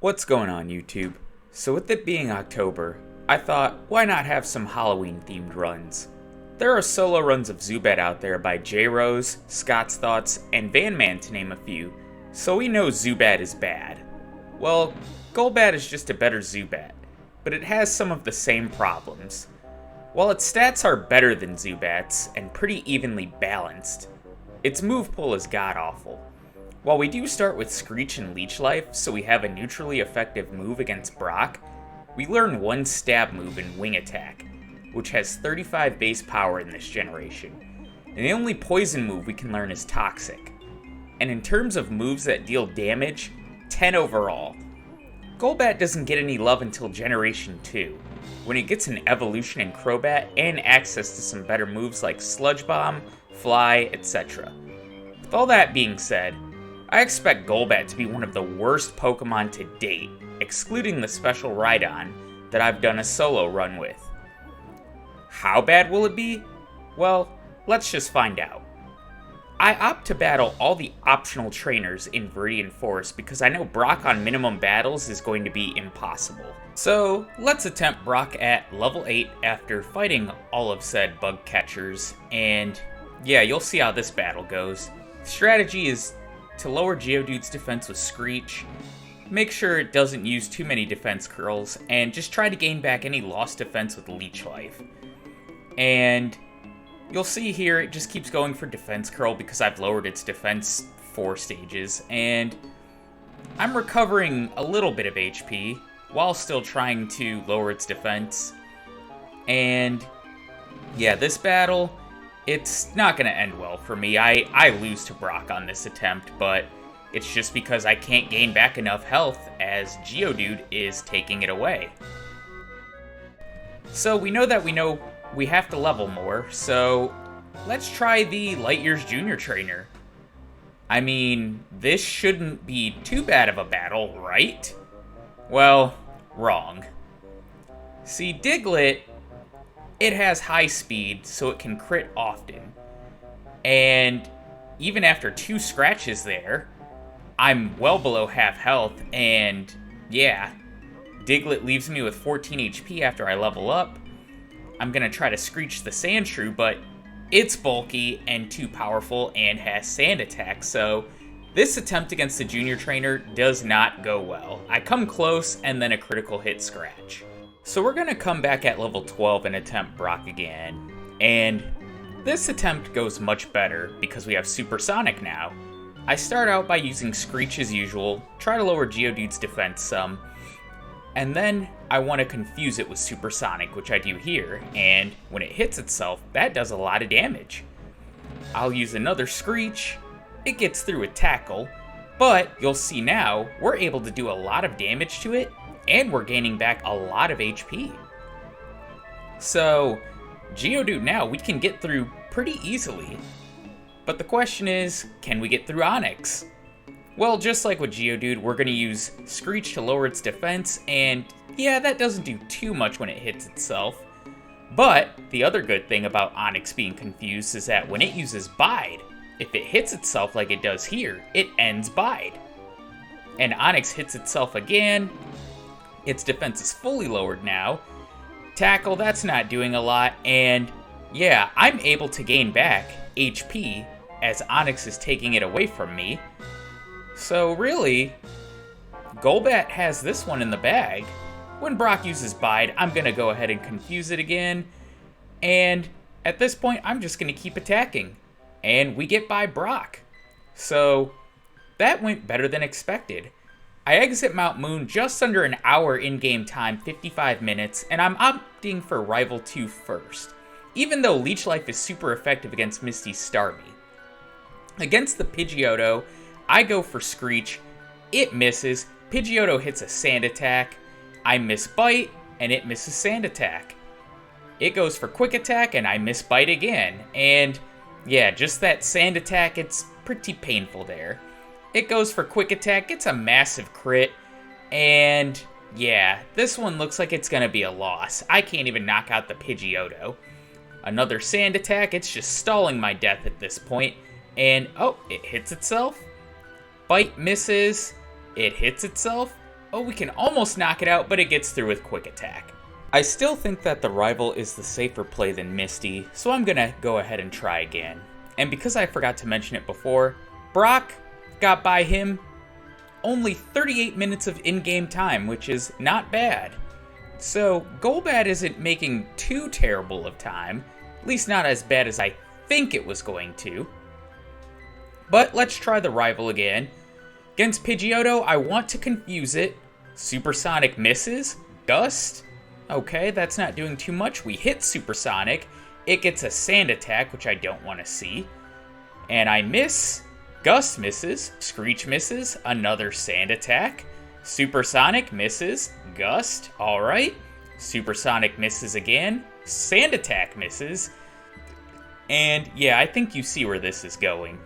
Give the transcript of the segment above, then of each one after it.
What's going on, YouTube? So with it being October, I thought, why not have some Halloween-themed runs? There are solo runs of Zubat out there by J-Rose, Scott's Thoughts, and Van Man to name a few, so we know Zubat is bad. Well, Golbat is just a better Zubat, but it has some of the same problems. While its stats are better than Zubat's, and pretty evenly balanced, its move pool is god-awful. While we do start with Screech and Leech Life, so we have a neutrally effective move against Brock, we learn one stab move in Wing Attack, which has 35 base power in this generation. And the only poison move we can learn is Toxic. And in terms of moves that deal damage, 10 overall. Golbat doesn't get any love until Generation 2, when it gets an evolution in Crobat and access to some better moves like Sludge Bomb, Fly, etc. With all that being said, I expect Golbat to be one of the worst Pokemon to date, excluding the special Rhydon that I've done a solo run with. How bad will it be? Well, let's just find out. I opt to battle all the optional trainers in Viridian Forest because I know Brock on minimum battles is going to be impossible. So, let's attempt Brock at level 8 after fighting all of said bug catchers, and yeah, you'll see how this battle goes. The strategy is to lower Geodude's defense with Screech, make sure it doesn't use too many defense curls, and just try to gain back any lost defense with Leech Life. And you'll see here it just keeps going for defense curl because I've lowered its defense 4 stages, and I'm recovering a little bit of HP while still trying to lower its defense. And yeah, this battle, it's not going to end well for me. I lose to Brock on this attempt, but it's just because I can't gain back enough health as Geodude is taking it away. So we know we have to level more, so let's try the Light Years Junior Trainer. I mean, this shouldn't be too bad of a battle, right? Well, wrong. See, Diglett, it has high speed, so it can crit often. And even after 2 scratches there, I'm well below half health, and yeah, Diglett leaves me with 14 HP after I level up. I'm gonna try to Screech the Sandshrew, but it's bulky and too powerful and has Sand Attack, so this attempt against the Junior Trainer does not go well. I come close and then a critical hit scratch. So we're gonna come back at level 12 and attempt Brock again, and this attempt goes much better because we have Supersonic now. I start out by using Screech as usual, try to lower Geodude's defense some, and then I want to confuse it with Supersonic, which I do here, and when it hits itself, that does a lot of damage. I'll use another Screech, it gets through with Tackle, but you'll see now, we're able to do a lot of damage to it, and we're gaining back a lot of HP. So, Geodude now, we can get through pretty easily. But the question is, can we get through Onyx? Well, just like with Geodude, we're going to use Screech to lower its defense, and yeah, that doesn't do too much when it hits itself. But the other good thing about Onyx being confused is that when it uses Bide, if it hits itself like it does here, it ends Bide. And Onyx hits itself again, its defense is fully lowered now. Tackle, that's not doing a lot, and yeah, I'm able to gain back HP as Onyx is taking it away from me. So really, Golbat has this one in the bag. When Brock uses Bide, I'm going to go ahead and confuse it again. And at this point, I'm just going to keep attacking. And we get by Brock. So that went better than expected. I exit Mount Moon just under an hour in-game time, 55 minutes, and I'm opting for Rival 2 first, even though Leech Life is super effective against Misty's Starmie. Against the Pidgeotto, I go for Screech, it misses, Pidgeotto hits a Sand Attack, I miss Bite, and it misses Sand Attack. It goes for Quick Attack, and I miss Bite again, and yeah, just that Sand Attack, it's pretty painful there. It goes for Quick Attack, it's a massive crit, and yeah, this one looks like it's gonna be a loss. I can't even knock out the Pidgeotto. Another Sand Attack, it's just stalling my death at this point, and oh, it hits itself. Bite misses, it hits itself, Oh, we can almost knock it out, but it gets through with Quick Attack. I still think that the rival is the safer play than Misty, so I'm gonna go ahead and try again. And because I forgot to mention it before, Brock got by him only 38 minutes of in-game time, which is not bad. So Golbat isn't making too terrible of time, at least not as bad as I think it was going to. But let's try the rival again. Against Pidgeotto, I want to confuse it. Supersonic misses. Gust. Okay, that's not doing too much. We hit Supersonic. It gets a Sand Attack, which I don't want to see. And I miss. Gust misses. Screech misses. Another Sand Attack. Supersonic misses. Gust. Alright. Supersonic misses again. Sand Attack misses. And yeah, I think you see where this is going.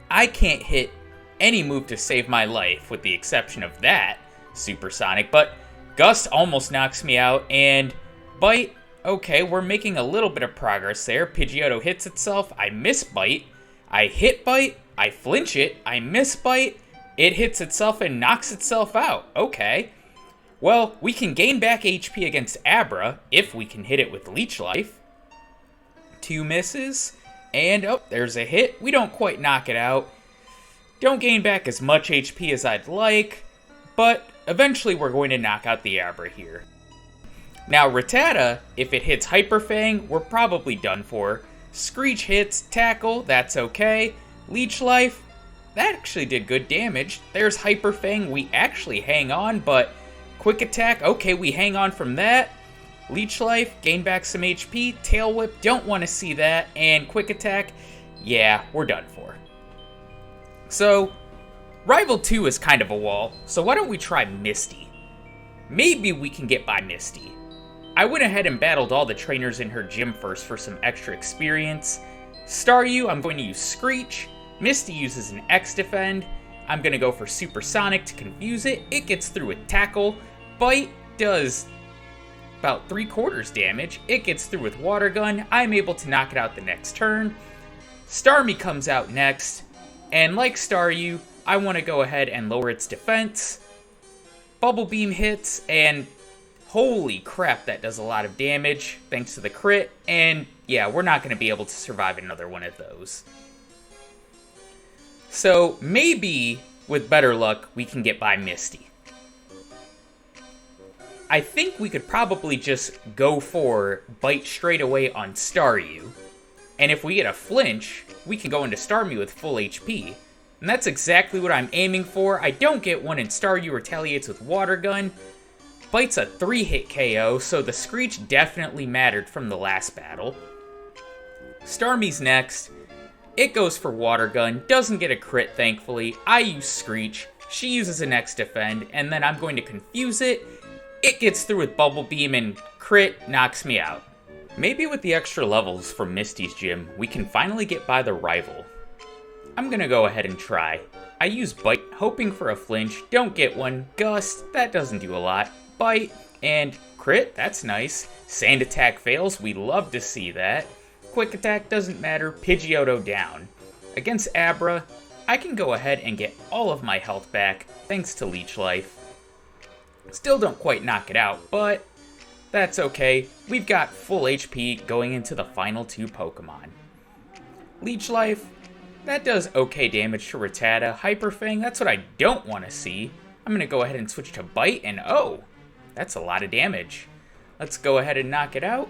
I can't hit any move to save my life, with the exception of that Supersonic, but Gust almost knocks me out, and Bite, okay, we're making a little bit of progress there. Pidgeotto hits itself, I miss Bite, I hit Bite, I flinch it, I miss Bite, it hits itself and knocks itself out. Okay, well, we can gain back HP against Abra if we can hit it with Leech Life. 2 misses, and oh, there's a hit. We don't quite knock it out. Don't gain back as much HP as I'd like, but eventually we're going to knock out the Abra here. Now Rattata, if it hits Hyper Fang, we're probably done for. Screech hits, Tackle, that's okay. Leech Life, that actually did good damage. There's Hyper Fang, we actually hang on, but Quick Attack, okay, we hang on from that. Leech Life, gain back some HP. Tail Whip, don't want to see that. And Quick Attack, yeah, we're done for. So, Rival 2 is kind of a wall, so why don't we try Misty? Maybe we can get by Misty. I went ahead and battled all the trainers in her gym first for some extra experience. Staryu, I'm going to use Screech. Misty uses an X-Defend. I'm going to go for Supersonic to confuse it. It gets through with Tackle. Bite does about 3/4 damage. It gets through with Water Gun. I'm able to knock it out the next turn. Starmie comes out next. And like Staryu, I want to go ahead and lower its defense. Bubble Beam hits, and holy crap, that does a lot of damage thanks to the crit. And yeah, we're not going to be able to survive another one of those. So maybe, with better luck, we can get by Misty. I think we could probably just go for Bite straight away on Staryu. And if we get a flinch, we can go into Starmie with full HP. And that's exactly what I'm aiming for. I don't get one, and Staryu retaliates with Water Gun. Bite's a 3-hit KO, so the Screech definitely mattered from the last battle. Starmie's next. It goes for Water Gun, doesn't get a crit thankfully. I use Screech, she uses an X-Defend, and then I'm going to confuse it. It gets through with Bubble Beam and crit knocks me out. Maybe with the extra levels from Misty's gym, we can finally get by the rival. I'm gonna go ahead and try. I use Bite, hoping for a flinch, don't get one. Gust, that doesn't do a lot. Bite, and crit, that's nice. Sand Attack fails, we love to see that. Quick Attack doesn't matter, Pidgeotto down. Against Abra, I can go ahead and get all of my health back, thanks to Leech Life. Still don't quite knock it out, but that's okay. We've got full HP going into the final 2 Pokemon. Leech Life, that does okay damage to Rattata. Hyper Fang, that's what I don't want to see. I'm going to go ahead and switch to Bite, and oh, that's a lot of damage. Let's go ahead and knock it out.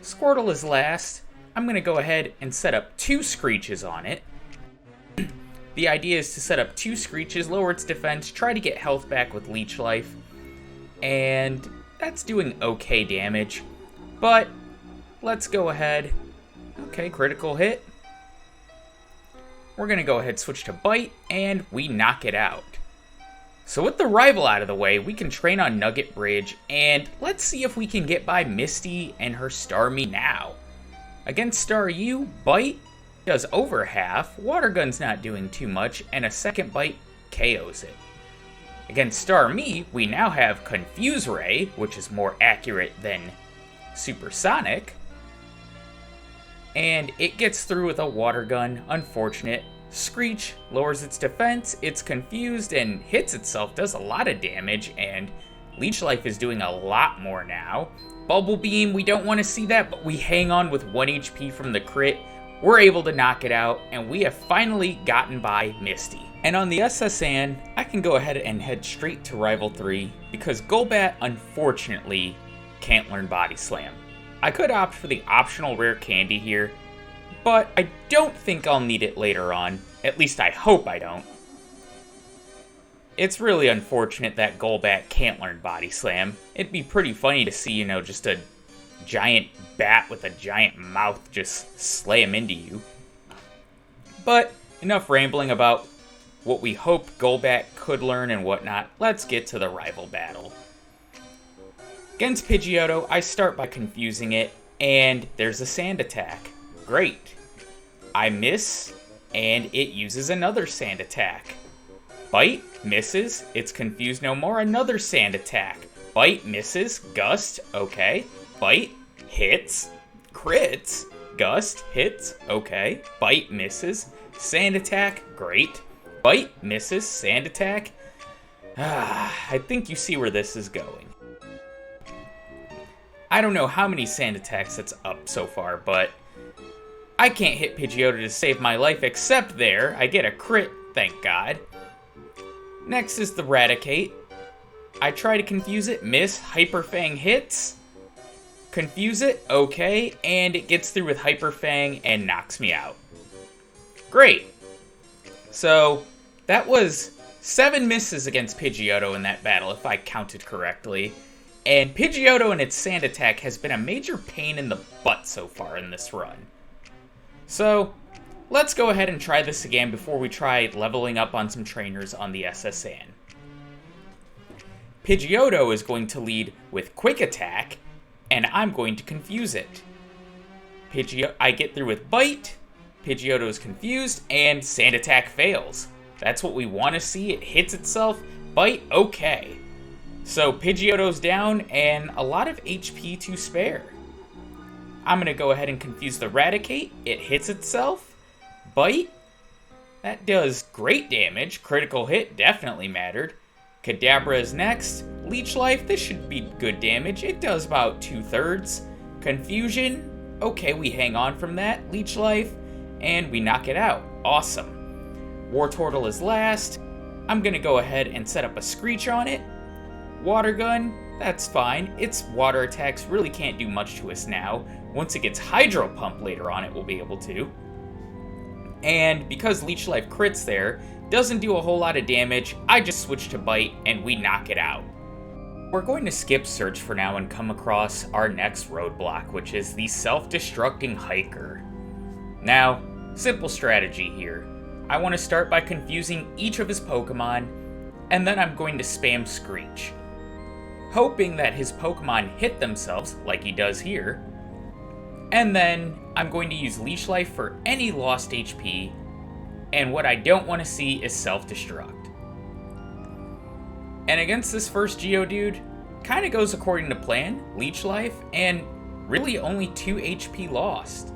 Squirtle is last. I'm going to go ahead and set up 2 Screeches on it. The idea is to set up 2 Screeches, lower its defense, try to get health back with Leech Life. And that's doing okay damage, but let's go ahead. Okay, critical hit. We're going to go ahead and switch to Bite, and we knock it out. So with the rival out of the way, we can train on Nugget Bridge, and let's see if we can get by Misty and her Starmie now. Against Staryu, Bite does over half, Water Gun's not doing too much, and a second Bite KOs it. Against Starmie, we now have Confuse Ray, which is more accurate than Supersonic. And it gets through with a Water Gun, unfortunate. Screech lowers its defense, it's confused and hits itself, does a lot of damage, and Leech Life is doing a lot more now. Bubble Beam, we don't want to see that, but we hang on with 1 HP from the crit. We're able to knock it out, and we have finally gotten by Misty. And on the SSN, I can go ahead and head straight to Rival 3, because Golbat, unfortunately, can't learn Body Slam. I could opt for the optional rare candy here, but I don't think I'll need it later on. At least I hope I don't. It's really unfortunate that Golbat can't learn Body Slam. It'd be pretty funny to see, just a giant bat with a giant mouth just slam into you. But enough rambling about what we hope Golbat could learn and whatnot. Let's get to the rival battle. Against Pidgeotto, I start by confusing it, and there's a sand attack. Great. I miss, and it uses another sand attack. Bite, misses, it's confused no more, another sand attack. Bite, misses, gust, okay. Bite, hits, crits, gust, hits, okay. Bite, misses, sand attack, great. Bite, misses, sand attack. I think you see where this is going. I don't know how many sand attacks it's up so far, but I can't hit Pidgeotto to save my life except there. I get a crit, thank God. Next is the Raticate. I try to confuse it, miss, Hyper Fang hits. Confuse it, okay, and it gets through with Hyper Fang and knocks me out. Great. So, that was 7 misses against Pidgeotto in that battle, if I counted correctly. And Pidgeotto and its sand attack has been a major pain in the butt so far in this run. So, let's go ahead and try this again before we try leveling up on some trainers on the SSN. Pidgeotto is going to lead with Quick Attack, and I'm going to confuse it. I get through with Bite, Pidgeotto is confused, and Sand Attack fails. That's what we want to see. It hits itself. Bite, okay. So Pidgeotto's down, and a lot of HP to spare. I'm going to go ahead and confuse the Raticate. It hits itself. Bite. That does great damage. Critical hit definitely mattered. Kadabra is next. Leech Life, this should be good damage. It does about 2/3. Confusion. Okay, we hang on from that. Leech Life. And we knock it out. Awesome. Wartortle is last. I'm going to go ahead and set up a Screech on it. Water Gun, that's fine. Its water attacks really can't do much to us now. Once it gets Hydro Pump later on, it will be able to. And because Leech Life crits there, doesn't do a whole lot of damage, I just switch to Bite and we knock it out. We're going to skip Search for now and come across our next roadblock, which is the Self-Destructing Hiker. Now, simple strategy here. I want to start by confusing each of his Pokemon, and then I'm going to spam Screech, hoping that his Pokemon hit themselves, like he does here, and then I'm going to use Leech Life for any lost HP, and what I don't want to see is Self-Destruct. And against this first Geodude, kind of goes according to plan, Leech Life, and really only 2 HP lost.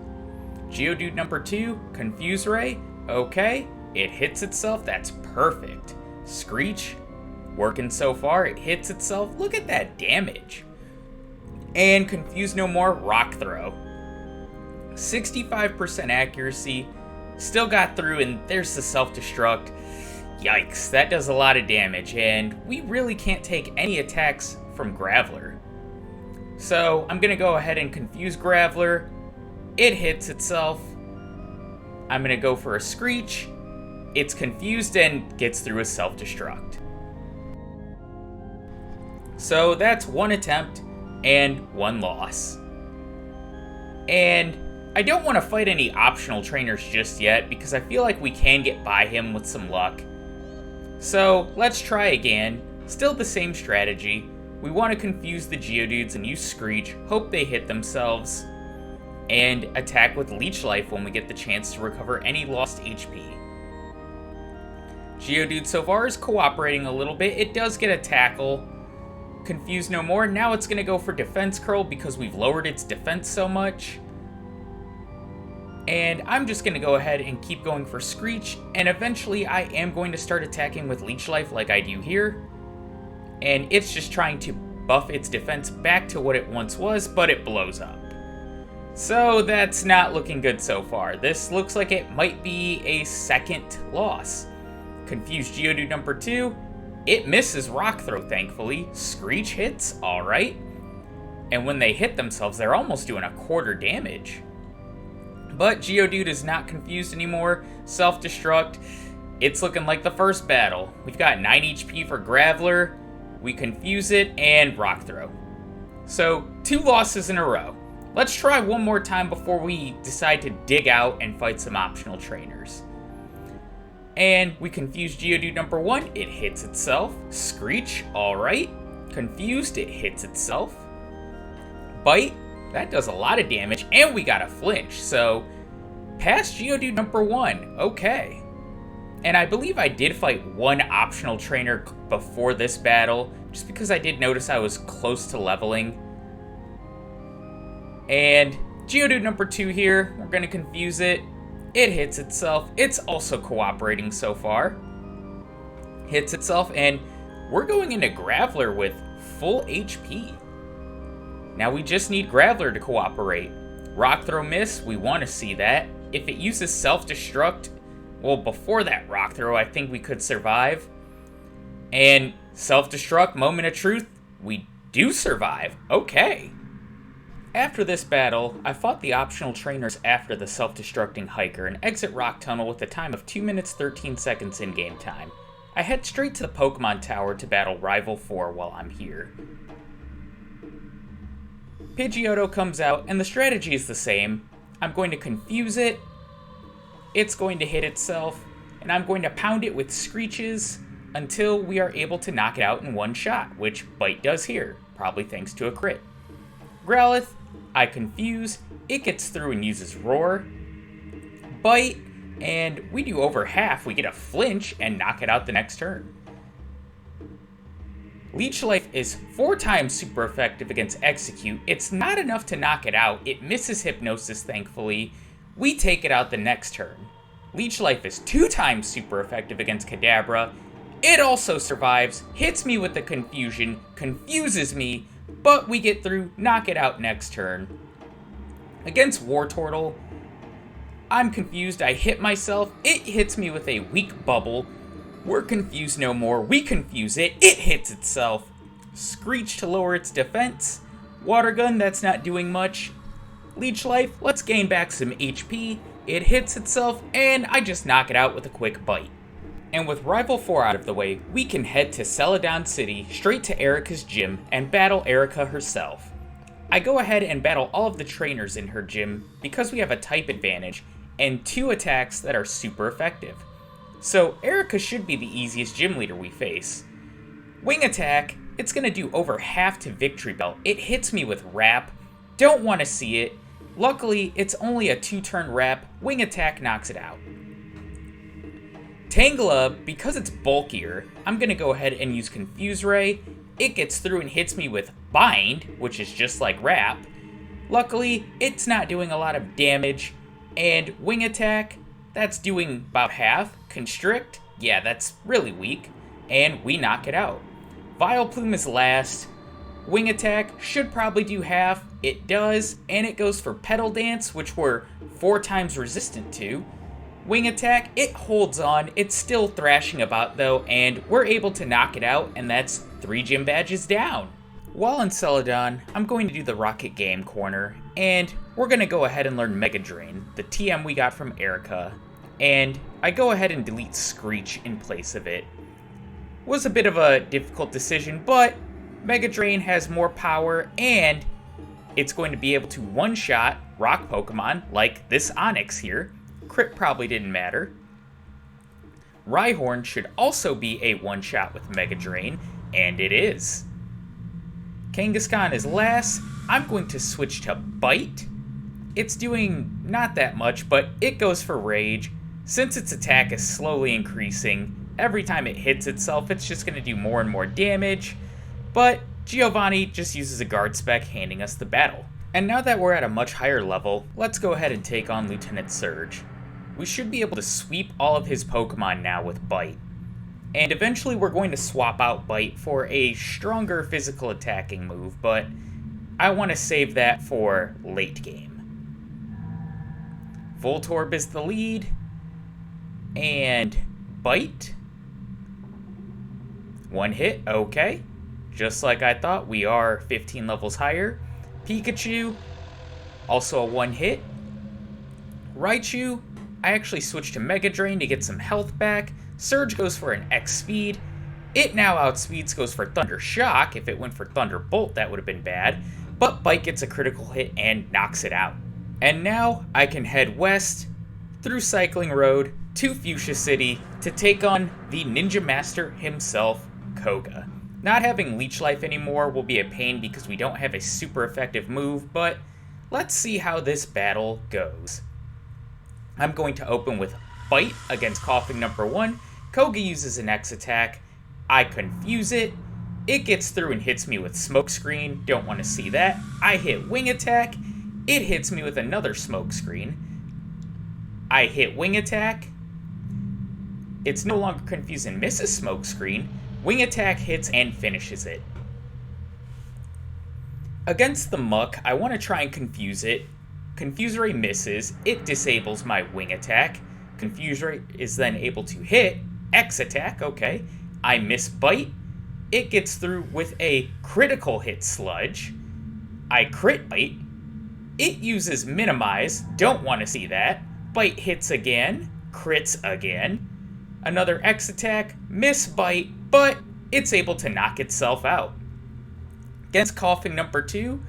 Geodude number 2, Confuse Ray, okay, it hits itself, that's perfect. Screech, working so far, it hits itself, look at that damage. And Confuse No More, Rock Throw. 65% accuracy, still got through, and there's the Self-Destruct. Yikes, that does a lot of damage, and we really can't take any attacks from Graveler. So I'm gonna go ahead and confuse Graveler. It hits itself. I'm gonna go for a Screech. It's confused and gets through a Self-Destruct. So that's 1 attempt and 1 loss. And I don't want to fight any optional trainers just yet because I feel like we can get by him with some luck. So let's try again. Still the same strategy. We want to confuse the Geodudes and use Screech, hope they hit themselves, and attack with Leech Life when we get the chance to recover any lost HP. Geodude so far is cooperating a little bit. It does get a tackle. Confuse No More. Now it's going to go for Defense Curl because we've lowered its defense so much. And I'm just going to go ahead and keep going for Screech, and eventually I am going to start attacking with Leech Life like I do here. And it's just trying to buff its defense back to what it once was, but it blows up. So that's not looking good so far. This looks like it might be a second loss. Confused Geodude number 2. It misses Rock Throw, thankfully. Screech hits, alright. And when they hit themselves, they're almost doing a quarter damage. But Geodude is not confused anymore. Self-destruct. It's looking like the first battle. We've got 9 HP for Graveler. We confuse it and Rock Throw. So 2 losses in a row. Let's try one more time before we decide to dig out and fight some optional trainers. And we confuse Geodude number 1. It hits itself. Screech, alright. Confused, it hits itself. Bite. That does a lot of damage, and we got a flinch, so past Geodude number 1, okay. And I believe I did fight one optional trainer before this battle, just because I did notice I was close to leveling. And Geodude number 2 here, we're going to confuse it. It hits itself. It's also cooperating so far. Hits itself, and we're going into Graveler with full HP. Now we just need Graveler to cooperate. Rock Throw miss, we want to see that. If it uses Self-Destruct, well, before that Rock Throw, I think we could survive. And Self-Destruct, Moment of Truth, we do survive. Okay. After this battle, I fought the optional trainers after the Self-Destructing Hiker and exit Rock Tunnel with a time of 2 minutes 13 seconds in-game time. I head straight to the Pokemon Tower to battle Rival 4 while I'm here. Pidgeotto comes out, and the strategy is the same. I'm going to confuse it, it's going to hit itself, and I'm going to pound it with Screeches until we are able to knock it out in one shot, which Bite does here, probably thanks to a crit. Growlithe, I confuse, it gets through and uses Roar. Bite, and we do over half, we get a flinch and knock it out the next turn. Leech Life is 4 times super effective against Execute. It's not enough to knock it out. It misses Hypnosis, thankfully. We take it out the next turn. Leech Life is 2 times super effective against Kadabra. It also survives, hits me with the confusion, confuses me, but we get through, knock it out next turn. Against Wartortle, I'm confused, I hit myself, it hits me with a weak bubble. We're confused no more, we confuse it, it hits itself. Screech to lower its defense. Water Gun, that's not doing much. Leech Life, let's gain back some HP. It hits itself, and I just knock it out with a quick bite. And with Rival 4 out of the way, we can head to Celadon City, straight to Erica's gym, and battle Erica herself. I go ahead and battle all of the trainers in her gym because we have a type advantage, and 2 attacks that are super effective. So Erica should be the easiest gym leader we face. Wing Attack, it's going to do over half to Victory Belt. It hits me with Wrap. Don't want to see it. Luckily, it's only a 2-turn Wrap. Wing Attack knocks it out. Tangela, because it's bulkier, I'm going to go ahead and use Confuse Ray. It gets through and hits me with Bind, which is just like Wrap. Luckily, it's not doing a lot of damage. And Wing Attack, that's doing about half. Constrict, yeah, that's really weak. And we knock it out. Vileplume is last. Wing Attack should probably do half. It does, and it goes for Petal Dance, which we're 4 times resistant to. Wing Attack, it holds on. It's still thrashing about though, and we're able to knock it out, and that's 3 gym badges down. While in Celadon, I'm going to do the Rocket Game corner, and we're going to go ahead and learn Mega Drain, the TM we got from Erica. And I go ahead and delete Screech in place of it. Was a bit of a difficult decision, but Mega Drain has more power, and it's going to be able to one-shot rock Pokemon like this Onyx here. Crit probably didn't matter. Rhyhorn should also be a one-shot with Mega Drain, and it is. Kangaskhan is last. I'm going to switch to Bite. It's doing not that much, but it goes for Rage. Since its attack is slowly increasing, every time it hits itself, it's just going to do more and more damage. But Giovanni just uses a guard spec, handing us the battle. And now that we're at a much higher level, let's go ahead and take on Lieutenant Surge. We should be able to sweep all of his Pokemon now with Bite. And eventually we're going to swap out Bite for a stronger physical attacking move, but I want to save that for late game. Voltorb is the lead, and Bite. One hit, okay. Just like I thought, we are 15 levels higher. Pikachu, also a one hit. Raichu, I actually switched to Mega Drain to get some health back. Surge goes for an X speed. It now outspeeds, goes for Thunder Shock. If it went for Thunderbolt, that would have been bad. But Bite gets a critical hit and knocks it out. And now I can head west through Cycling Road to Fuchsia City to take on the Ninja Master himself, Koga. Not having Leech Life anymore will be a pain because we don't have a super effective move, but let's see how this battle goes. I'm going to open with Bite against Coughing number 1. Koga uses an X attack. I confuse it. It gets through and hits me with Smoke Screen. Don't want to see that. I hit Wing Attack. It hits me with another Smoke Screen. I hit Wing Attack. It's no longer confused and misses Smoke Screen. Wing Attack hits and finishes it. Against the Muck, I want to try and confuse it. Confuse Ray misses. It disables my Wing Attack. Confuse Ray is then able to hit. X attack, okay. I miss Bite. It gets through with a critical hit Sludge. I crit Bite. It uses Minimize. Don't want to see that. Bite hits again. Crits again. Another X attack. Miss Bite, but it's able to knock itself out. Against Coughing number 2,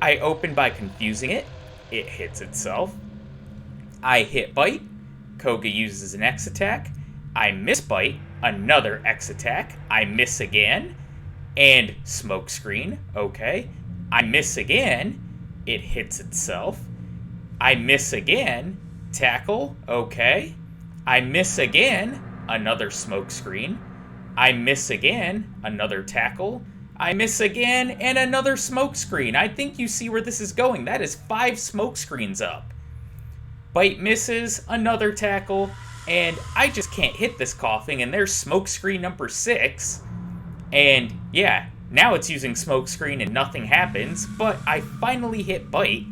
I open by confusing it. It hits itself. I hit Bite. Koga uses an X attack. I miss Bite. Another X attack. I miss again. And Smoke Screen. Okay. I miss again. It hits itself. I miss again. Tackle. Okay. I miss again. Another Smoke Screen. I miss again. Another Tackle. I miss again. And another Smoke Screen. I think you see where this is going. That is 5 Smoke Screens up. Bite misses. Another Tackle. And I just can't hit this Coughing. And there's Smoke Screen number 6. And yeah, now it's using Smoke Screen and nothing happens. But I finally hit Bite.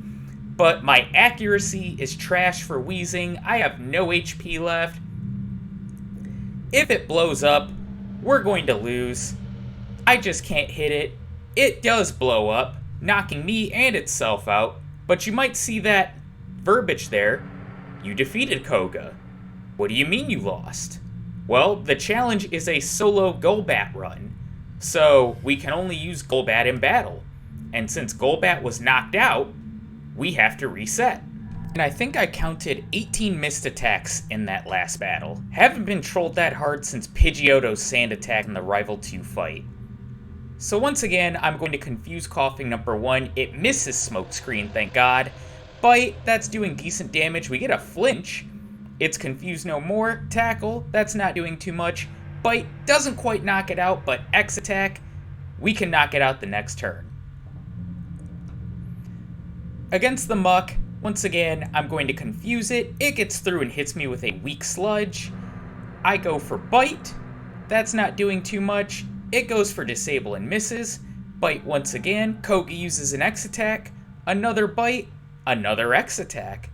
But my accuracy is trash for Wheezing. I have no HP left. If it blows up, we're going to lose. I just can't hit it. It does blow up, knocking me and itself out. But you might see that verbiage there. You defeated Koga. What do you mean you lost? Well, the challenge is a solo Golbat run. So we can only use Golbat in battle. And since Golbat was knocked out, we have to reset. And I think I counted 18 missed attacks in that last battle. Haven't been trolled that hard since Pidgeotto's Sand Attack in the Rival 2 fight. So once again, I'm going to confuse Coughing number 1. It misses Smoke Screen, thank God. Bite, that's doing decent damage. We get a flinch. It's confused no more. Tackle, that's not doing too much. Bite doesn't quite knock it out, but X attack, we can knock it out the next turn. Against the Muck, once again, I'm going to confuse it. It gets through and hits me with a weak Sludge. I go for Bite. That's not doing too much. It goes for Disable and misses. Bite once again. Koga uses an X attack. Another Bite. Another X attack.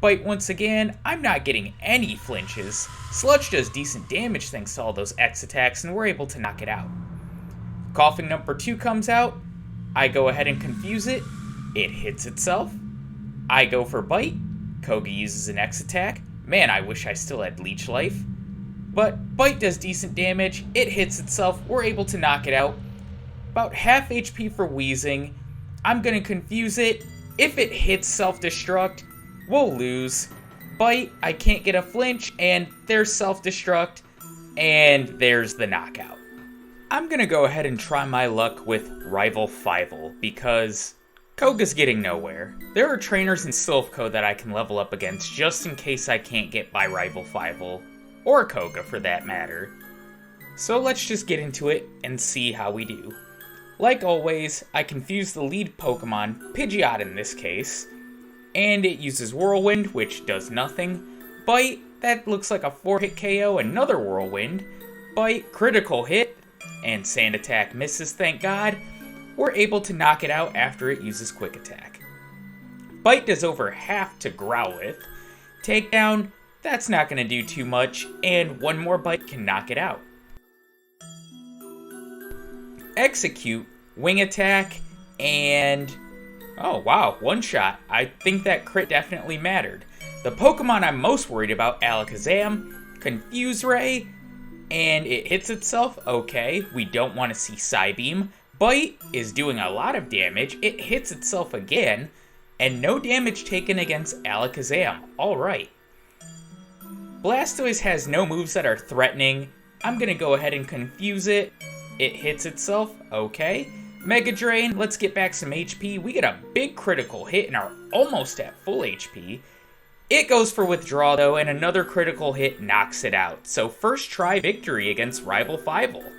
Bite once again. I'm not getting any flinches. Sludge does decent damage thanks to all those X attacks, and we're able to knock it out. Coughing number 2 comes out. I go ahead and confuse it. It hits itself. I go for Bite. Koga uses an X attack. Man, I wish I still had Leech Life. But Bite does decent damage. It hits itself. We're able to knock it out. About half HP for Wheezing. I'm going to confuse it. If it hits Self-Destruct, we'll lose. Bite, I can't get a flinch, and there's Self-Destruct, and there's the knockout. I'm going to go ahead and try my luck with Rival Fivel, because Koga's getting nowhere. There are trainers in Silphco that I can level up against just in case I can't get by Rival Fivel, or Koga for that matter. So let's just get into it and see how we do. Like always, I confuse the lead Pokemon, Pidgeot in this case, and it uses Whirlwind, which does nothing. Bite, that looks like a 4-hit KO, another Whirlwind. Bite, critical hit, and Sand Attack misses, thank God. We're able to knock it out after it uses Quick Attack. Bite does over half to Growlithe. Takedown, that's not going to do too much, and one more Bite can knock it out. Execute, Wing Attack, and... oh wow, one shot. I think that crit definitely mattered. The Pokemon I'm most worried about, Alakazam, Confuse Ray, and it hits itself, okay. We don't want to see Psybeam. Bite is doing a lot of damage, it hits itself again, and no damage taken against Alakazam, alright. Blastoise has no moves that are threatening. I'm gonna go ahead and confuse it. It hits itself, okay. Mega Drain, let's get back some HP. We get a big critical hit and are almost at full HP. It goes for withdrawal though, and another critical hit knocks it out. So first try victory against rival Fievel.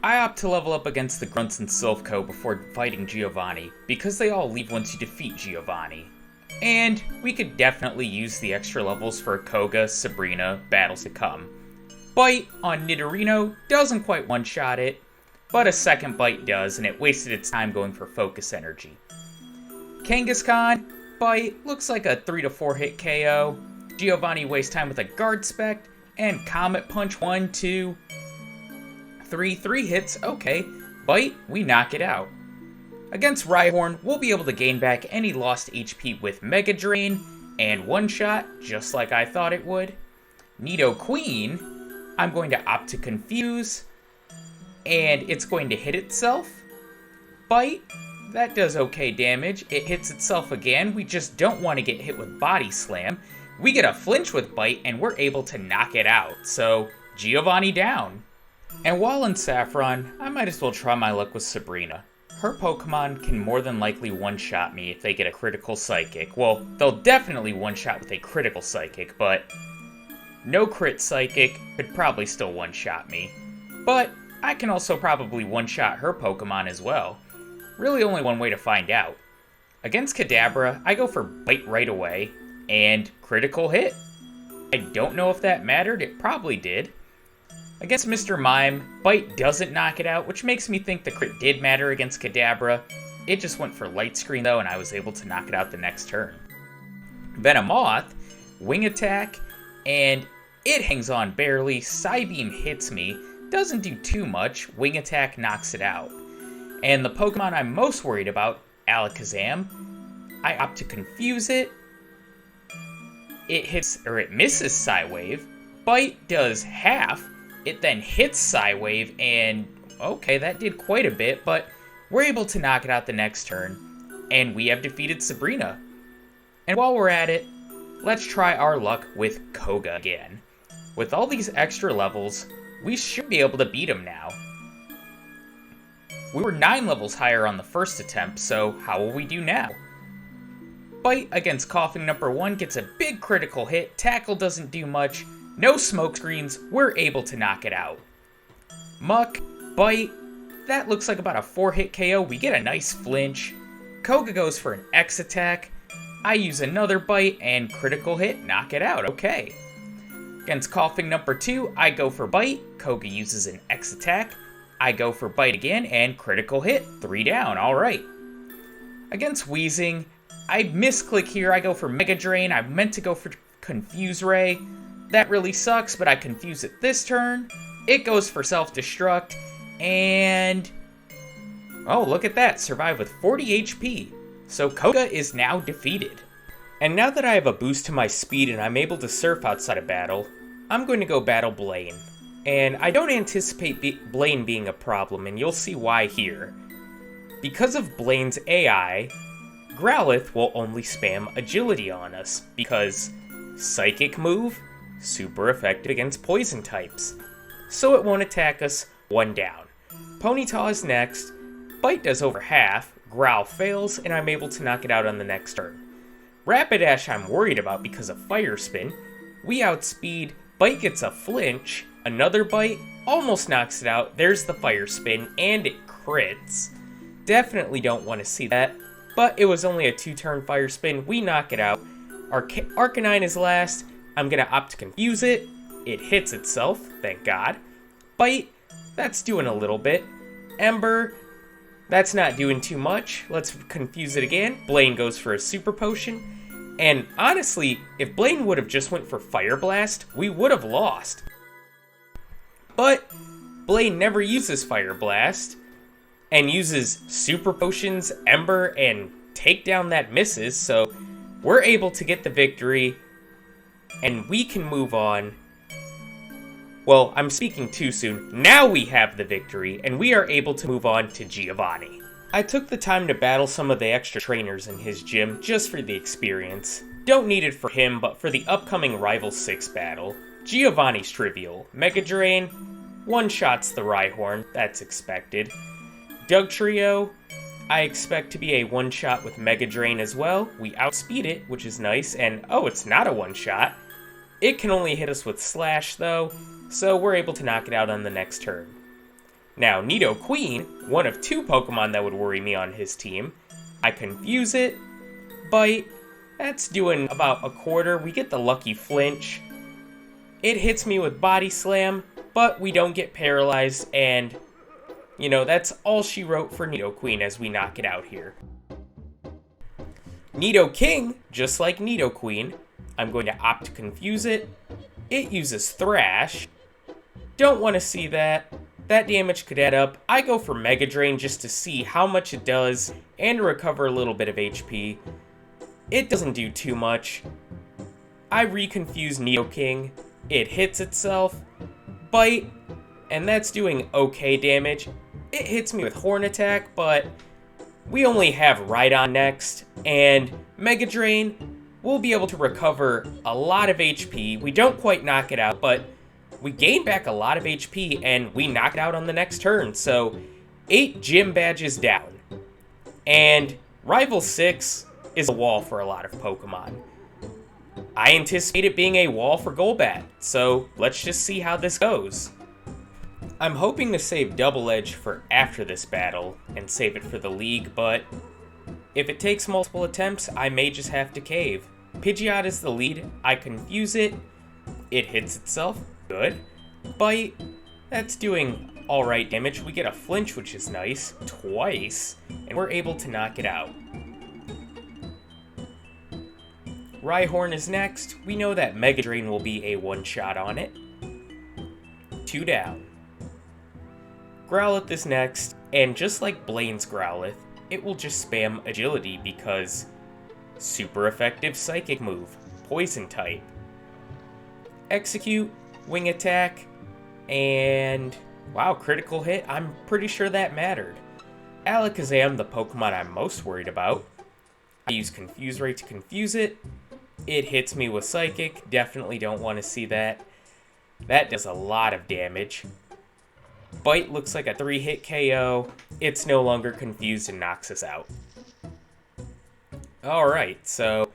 I opt to level up against the Grunts and Silphco before fighting Giovanni, because they all leave once you defeat Giovanni. And we could definitely use the extra levels for Koga, Sabrina, battles to come. Bite on Nidorino doesn't quite one-shot it, but a second Bite does, and it wasted its time going for Focus Energy. Kangaskhan, Bite, looks like a 3 to 4 hit KO. Giovanni wastes time with a Guard Spect, and Comet Punch 1, 2, 3 hits, okay. Bite, we knock it out. Against Rhyhorn, we'll be able to gain back any lost HP with Mega Drain, and one shot, just like I thought it would. Neato Queen, I'm going to opt to confuse, and it's going to hit itself. Bite, that does okay damage. It hits itself again. We just don't want to get hit with Body Slam. We get a flinch with Bite, and we're able to knock it out. So, Giovanni down. And while in Saffron, I might as well try my luck with Sabrina. Her Pokemon can more than likely one-shot me if they get a critical Psychic. Well, they'll definitely one-shot with a critical Psychic, but no crit Psychic could probably still one-shot me. But I can also probably one-shot her Pokemon as well. Really only one way to find out. Against Kadabra, I go for Bite right away, and critical hit. I don't know if that mattered, it probably did. Against Mr. Mime, Bite doesn't knock it out, which makes me think the crit did matter against Kadabra. It just went for Light Screen though, and I was able to knock it out the next turn. Venomoth, Wing Attack, and it hangs on barely. Psybeam hits me, doesn't do too much. Wing Attack knocks it out. And the Pokemon I'm most worried about, Alakazam, I opt to confuse it. It hits, or it misses Psywave. Bite does half. It then hits Psywave, and okay, that did quite a bit, but we're able to knock it out the next turn, and we have defeated Sabrina. And while we're at it, let's try our luck with Koga again. With all these extra levels, we should be able to beat him now. We were 9 levels higher on the first attempt, so how will we do now? Bite against Coughing number 1 gets a big critical hit, Tackle doesn't do much, no smoke screens, we're able to knock it out. Muck, Bite, that looks like about a 4-hit KO, we get a nice flinch. Koga goes for an X attack, I use another Bite and critical hit, knock it out, okay. Against Coughing number 2, I go for Bite, Koga uses an X attack, I go for Bite again and critical hit, 3 down, alright. Against Wheezing, I misclick here, I go for Mega Drain, I meant to go for Confuse Ray. That really sucks, but I confuse it this turn. It goes for Self-Destruct, and... oh, look at that, survive with 40 HP. So Koga is now defeated. And now that I have a boost to my speed and I'm able to surf outside of battle, I'm going to go battle Blaine. And I don't anticipate Blaine being a problem, and you'll see why here. Because of Blaine's AI, Growlithe will only spam Agility on us, because Psychic move, super effective against poison types. So it won't attack us, 1 down. Ponyta is next, Bite does over half, Growl fails, and I'm able to knock it out on the next turn. Rapidash I'm worried about because of Fire Spin. We outspeed, Bite gets a flinch, another Bite, almost knocks it out, there's the Fire Spin, and it crits. Definitely don't want to see that. But it was only a 2-turn fire spin. We knock it out. Arcanine is last. I'm going to opt to confuse it. It hits itself, thank God. Bite, that's doing a little bit. Ember, that's not doing too much. Let's confuse it again. Blaine goes for a Super Potion. And honestly, if Blaine would have just went for Fire Blast, we would have lost. But Blaine never uses Fire Blast and uses Super Potions, Ember, and Takedown that misses, so we're able to get the victory, and we can move on. Well, I'm speaking too soon. Now we have the victory, and we are able to move on to Giovanni. I took the time to battle some of the extra trainers in his gym just for the experience. Don't need it for him, but for the upcoming Rival 6 battle. Giovanni's trivial. Mega Drain, one-shots the Rhyhorn, that's expected. Dugtrio, I expect to be a one-shot with Mega Drain as well. We outspeed it, which is nice, and oh, it's not a one-shot. It can only hit us with Slash, though, so we're able to knock it out on the next turn. Now, Neato Queen, one of 2 Pokemon that would worry me on his team. I confuse it, Bite, that's doing about a quarter. We get the lucky flinch. It hits me with Body Slam, but we don't get paralyzed, and you know, that's all she wrote for Neato Queen as we knock it out here. Neato King, just like Neato Queen, I'm going to opt to confuse it. It uses Thrash. Don't want to see that. That damage could add up. I go for Mega Drain just to see how much it does and to recover a little bit of HP. It doesn't do too much. I reconfuse Neato King. It hits itself. Bite. And that's doing okay damage. It hits me with Horn Attack, but we only have Rhydon next, and Mega Drain will be able to recover a lot of HP. We don't quite knock it out, but we gain back a lot of HP, and we knock it out on the next turn, so 8 gym badges down. And Rival 6 is a wall for a lot of Pokemon. I anticipate it being a wall for Golbat, so let's just see how this goes. I'm hoping to save Double Edge for after this battle and save it for the league, but if it takes multiple attempts, I may just have to cave. Pidgeot is the lead. I confuse it. It hits itself. Good. Bite. That's doing alright damage. We get a flinch, which is nice. Twice. And we're able to knock it out. Rhyhorn is next. We know that Mega Drain will be a one-shot on it. 2 down. Growlithe is next, and just like Blaine's Growlithe, it will just spam Agility because super effective Psychic move, Poison type. Execute, Wing Attack, and wow, critical hit, I'm pretty sure that mattered. Alakazam, the Pokemon I'm most worried about. I use Confuse Ray to confuse it. It hits me with Psychic, definitely don't want to see that. That does a lot of damage. Bite looks like a 3-hit KO. It's no longer confused and knocks us out. Alright, so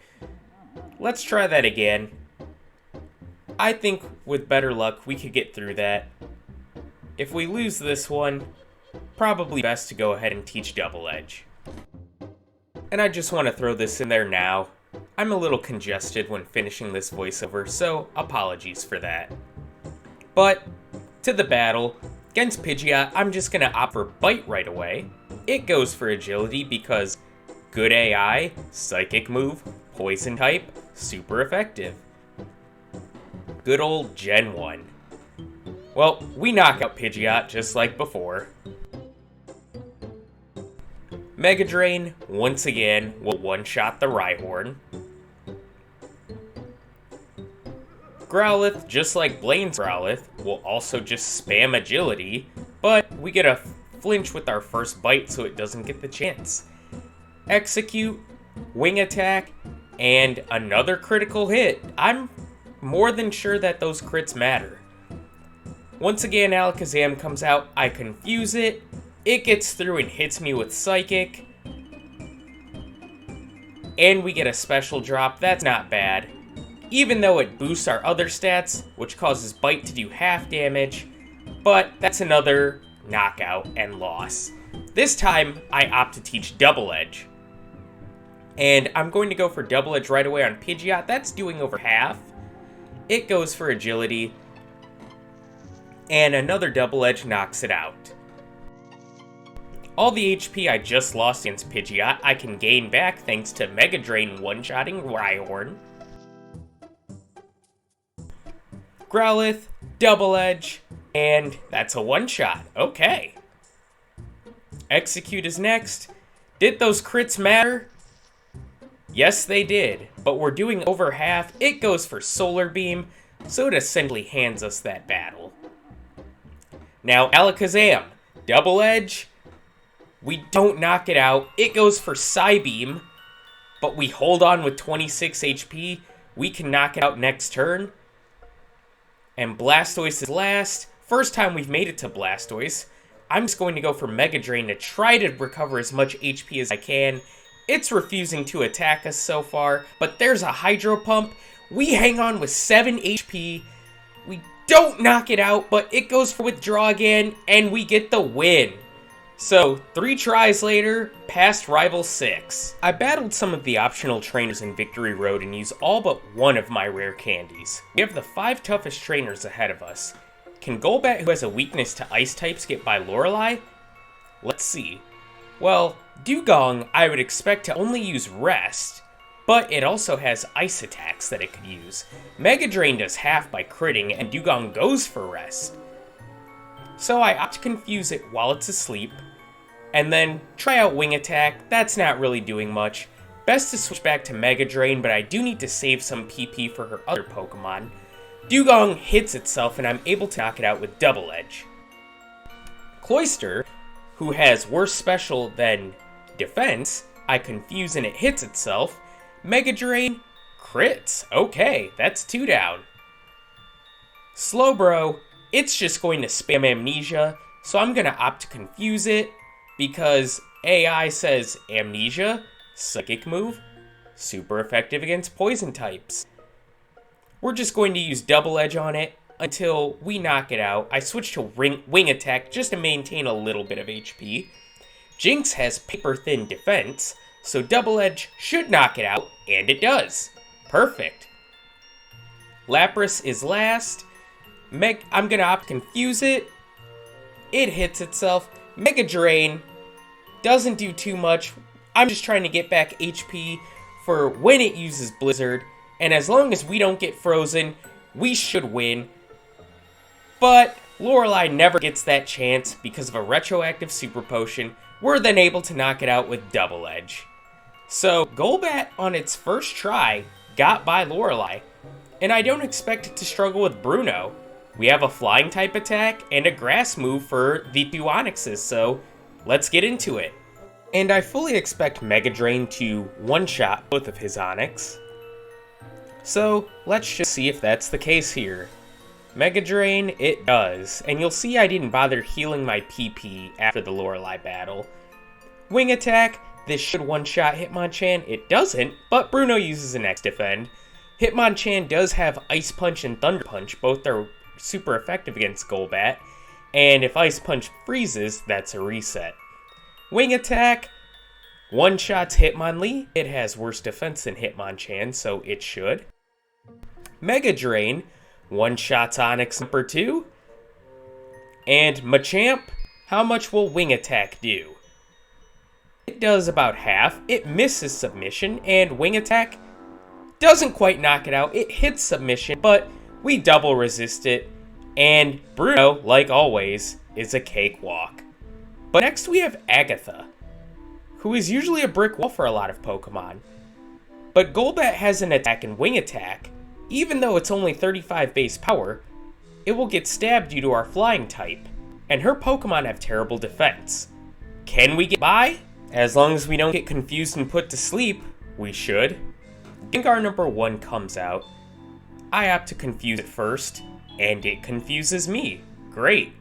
let's try that again. I think with better luck we could get through that. If we lose this one, probably best to go ahead and teach Double Edge. And I just want to throw this in there now. I'm a little congested when finishing this voiceover, so apologies for that. But to the battle. Against Pidgeot, I'm just going to opt for Bite right away. It goes for Agility because good AI, Psychic move, Poison type, super effective. Good old Gen 1. Well, we knock out Pidgeot just like before. Mega Drain, once again, will one-shot the Rhyhorn. Growlithe, just like Blaine's Growlithe, will also just spam Agility, but we get a flinch with our first bite so it doesn't get the chance. Execute, Wing Attack, and another critical hit. I'm more than sure that those crits matter. Once again, Alakazam comes out, I confuse it, it gets through and hits me with Psychic, and we get a special drop. That's not bad. Even though it boosts our other stats, which causes Bite to do half damage, but that's another knockout and loss. This time, I opt to teach Double Edge. And I'm going to go for Double Edge right away on Pidgeot. That's doing over half. It goes for Agility. And another Double Edge knocks it out. All the HP I just lost against Pidgeot, I can gain back thanks to Mega Drain one-shotting Rhyhorn. Growlithe, Double Edge, and that's a one-shot. Okay. Execute is next. Did those crits matter? Yes, they did, but we're doing over half. It goes for Solar Beam, so it essentially hands us that battle. Now, Alakazam, Double Edge. We don't knock it out. It goes for Psybeam, but we hold on with 26 HP. We can knock it out next turn. And Blastoise is last. First time we've made it to Blastoise. I'm just going to go for Mega Drain to try to recover as much HP as I can. It's refusing to attack us so far, but there's a Hydro Pump. We hang on with 7 HP. We don't knock it out, but it goes for Withdraw again, and we get the win. So, 3 tries later, past Rival 6. I battled some of the optional trainers in Victory Road and used all but one of my rare candies. We have the 5 toughest trainers ahead of us. Can Golbat, who has a weakness to ice types, get by Lorelei? Let's see. Well, Dugong I would expect to only use Rest, but it also has ice attacks that it could use. Mega Drain does half by critting, and Dugong goes for Rest. So I opt to confuse it while it's asleep, and then try out Wing Attack. That's not really doing much. Best to switch back to Mega Drain, but I do need to save some PP for her other Pokemon. Dugong hits itself, and I'm able to knock it out with Double Edge. Cloyster, who has worse special than defense, I confuse and it hits itself. Mega Drain, crits. Okay, that's 2 down. Slowbro, it's just going to spam Amnesia, so I'm going to opt to confuse it, because AI says Amnesia, Psychic move, super effective against poison types. We're just going to use Double Edge on it until we knock it out. I switch to Wing Attack just to maintain a little bit of HP. Jinx has paper thin defense, so Double Edge should knock it out, and it does. Perfect. Lapras is last. I'm gonna opt confuse it. It hits itself. Mega Drain doesn't do too much. I'm just trying to get back HP for when it uses Blizzard, and as long as we don't get frozen, we should win. But Lorelei never gets that chance because of a retroactive Super Potion. We're then able to knock it out with Double Edge. So Golbat on its first try got by Lorelei, and I don't expect it to struggle with Bruno. We have a flying type attack and a grass move for the 2 Onyxes, so let's get into it. And I fully expect Mega Drain to one-shot both of his Onyx. So let's just see if that's the case here. Mega Drain, it does, and you'll see I didn't bother healing my PP after the Lorelei battle. Wing Attack, this should one-shot Hitmonchan. It doesn't, but Bruno uses an X-Defend. Hitmonchan does have Ice Punch and Thunder Punch, both are super effective against Golbat, and if Ice Punch freezes, that's a reset. Wing Attack, one-shots Hitmonlee. It has worse defense than Hitmonchan, so it should. Mega Drain, one-shots Onyx number 2. And Machamp, how much will Wing Attack do? It does about half. It misses Submission, and Wing Attack doesn't quite knock it out. It hits Submission, but we double resist it, and Bruno, like always, is a cakewalk. But next we have Agatha, who is usually a brick wall for a lot of Pokemon. But Golbat has an attack and Wing Attack. Even though it's only 35 base power, it will get stabbed due to our flying type, and her Pokemon have terrible defense. Can we get by? As long as we don't get confused and put to sleep, we should. Gengar number 1 comes out. I opt to confuse it first, and it confuses me. Great.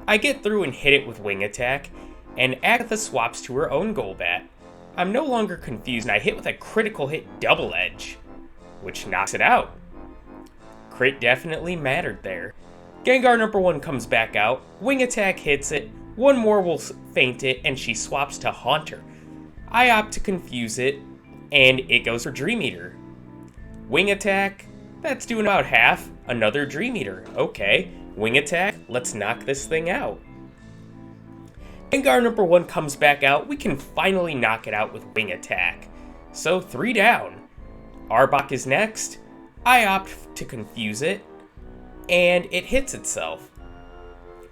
I get through and hit it with Wing Attack, and Agatha swaps to her own Golbat. I'm no longer confused, and I hit with a critical hit Double Edge, which knocks it out. Crit definitely mattered there. Gengar number 1 comes back out, Wing Attack hits it, One more will faint it, and she swaps to Haunter. I opt to confuse it, and it goes for Dream Eater. Wing Attack, that's doing about half. Another Dream Eater. Okay, Wing Attack, let's knock this thing out. Gengar number 1 comes back out. We can finally knock it out with Wing Attack. So 3 down. Arbok is next. I opt to confuse it, and it hits itself.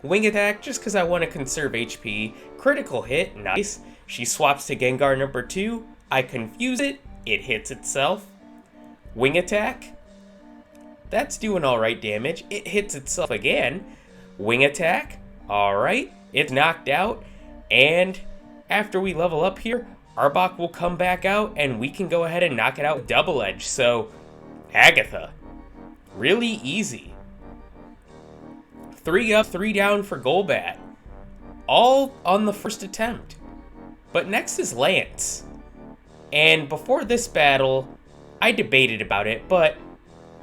Wing Attack, just because I want to conserve HP. Critical hit, nice. She swaps to Gengar number 2. I confuse it, it hits itself. Wing Attack, that's doing alright damage. It hits itself again. Wing Attack, alright, it's knocked out. And after we level up here, Arbok will come back out, and we can go ahead and knock it out with Double Edge. So, Agatha, really easy. 3 up, 3 down for Golbat. All on the first attempt. But next is Lance. And before this battle, I debated about it, but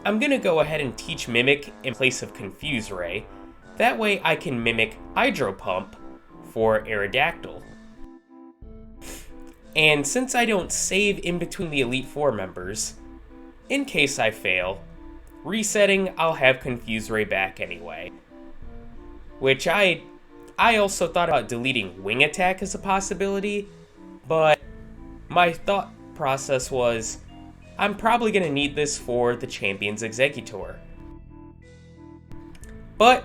I'm going to go ahead and teach Mimic in place of Confuse Ray. That way I can mimic Hydro Pump for Aerodactyl. And since I don't save in between the Elite Four members, in case I fail, resetting, I'll have Confuse Ray back anyway. Which I also thought about deleting Wing Attack as a possibility, but my thought process was, I'm probably going to need this for the Champions Executor. But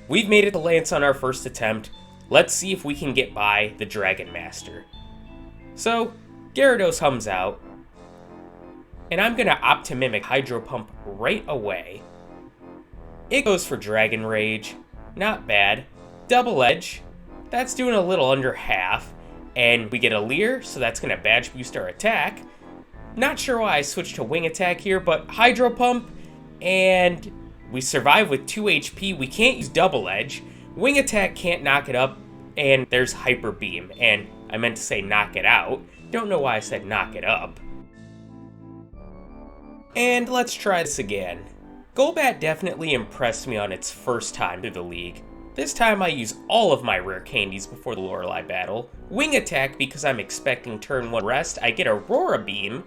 we've made it to Lance on our first attempt. Let's see if we can get by the Dragon Master. So, Gyarados comes out, and I'm going to opt to mimic Hydro Pump right away. It goes for Dragon Rage, not bad. Double Edge, that's doing a little under half, and we get a Leer, so that's going to badge boost our attack. Not sure why I switched to Wing Attack here, but Hydro Pump, and we survive with 2 HP. We can't use Double Edge. Wing Attack can't knock it up, and there's Hyper Beam, and I meant to say knock it out. Don't know why I said knock it up. And let's try this again. Golbat definitely impressed me on its first time through the league. This time I use all of my rare candies before the Lorelei battle. Wing Attack because I'm expecting turn 1 rest. I get Aurora Beam.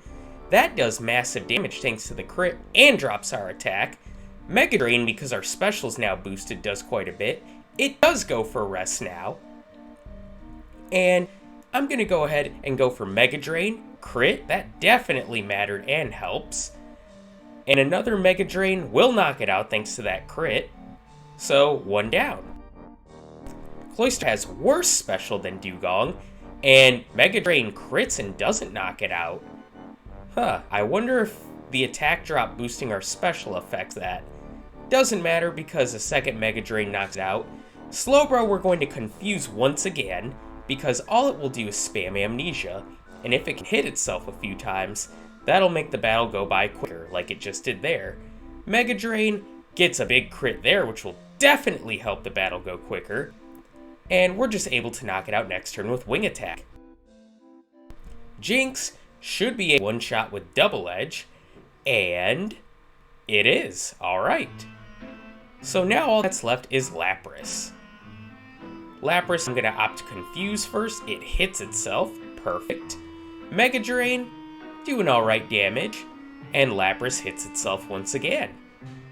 That does massive damage thanks to the crit and drops our attack. Mega Drain because our special's now boosted does quite a bit. It does go for rest now. And I'm going to go ahead and go for Mega Drain. Crit, that definitely mattered and helps. And another Mega Drain will knock it out thanks to that crit. So, 1 down. Cloyster has worse special than Dugong, and Mega Drain crits and doesn't knock it out. I wonder if the attack drop boosting our special affects that. Doesn't matter because a second Mega Drain knocks it out. Slowbro we're going to confuse once again, because all it will do is spam Amnesia, and if it can hit itself a few times, that'll make the battle go by quicker, like it just did there. Mega Drain gets a big crit there, which will definitely help the battle go quicker, and we're just able to knock it out next turn with Wing Attack. Jinx should be a one-shot with Double Edge, and it is. Alright. So now all that's left is Lapras. Lapras, I'm going to opt to confuse first. It hits itself. Perfect. Mega Drain, doing alright damage. And Lapras hits itself once again.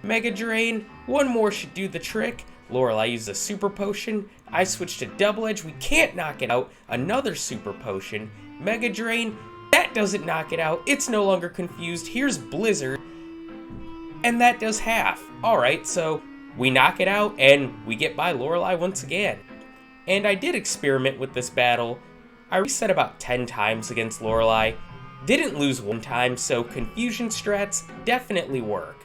Mega Drain, one more should do the trick. Lorelei used a Super Potion. I switched to Double Edge. We can't knock it out. Another Super Potion. Mega Drain, that doesn't knock it out. It's no longer confused. Here's Blizzard. And that does half. Alright, so we knock it out and we get by Lorelei once again. And I did experiment with this battle. I reset about 10 times against Lorelei. Didn't lose 1 time, so confusion strats definitely work.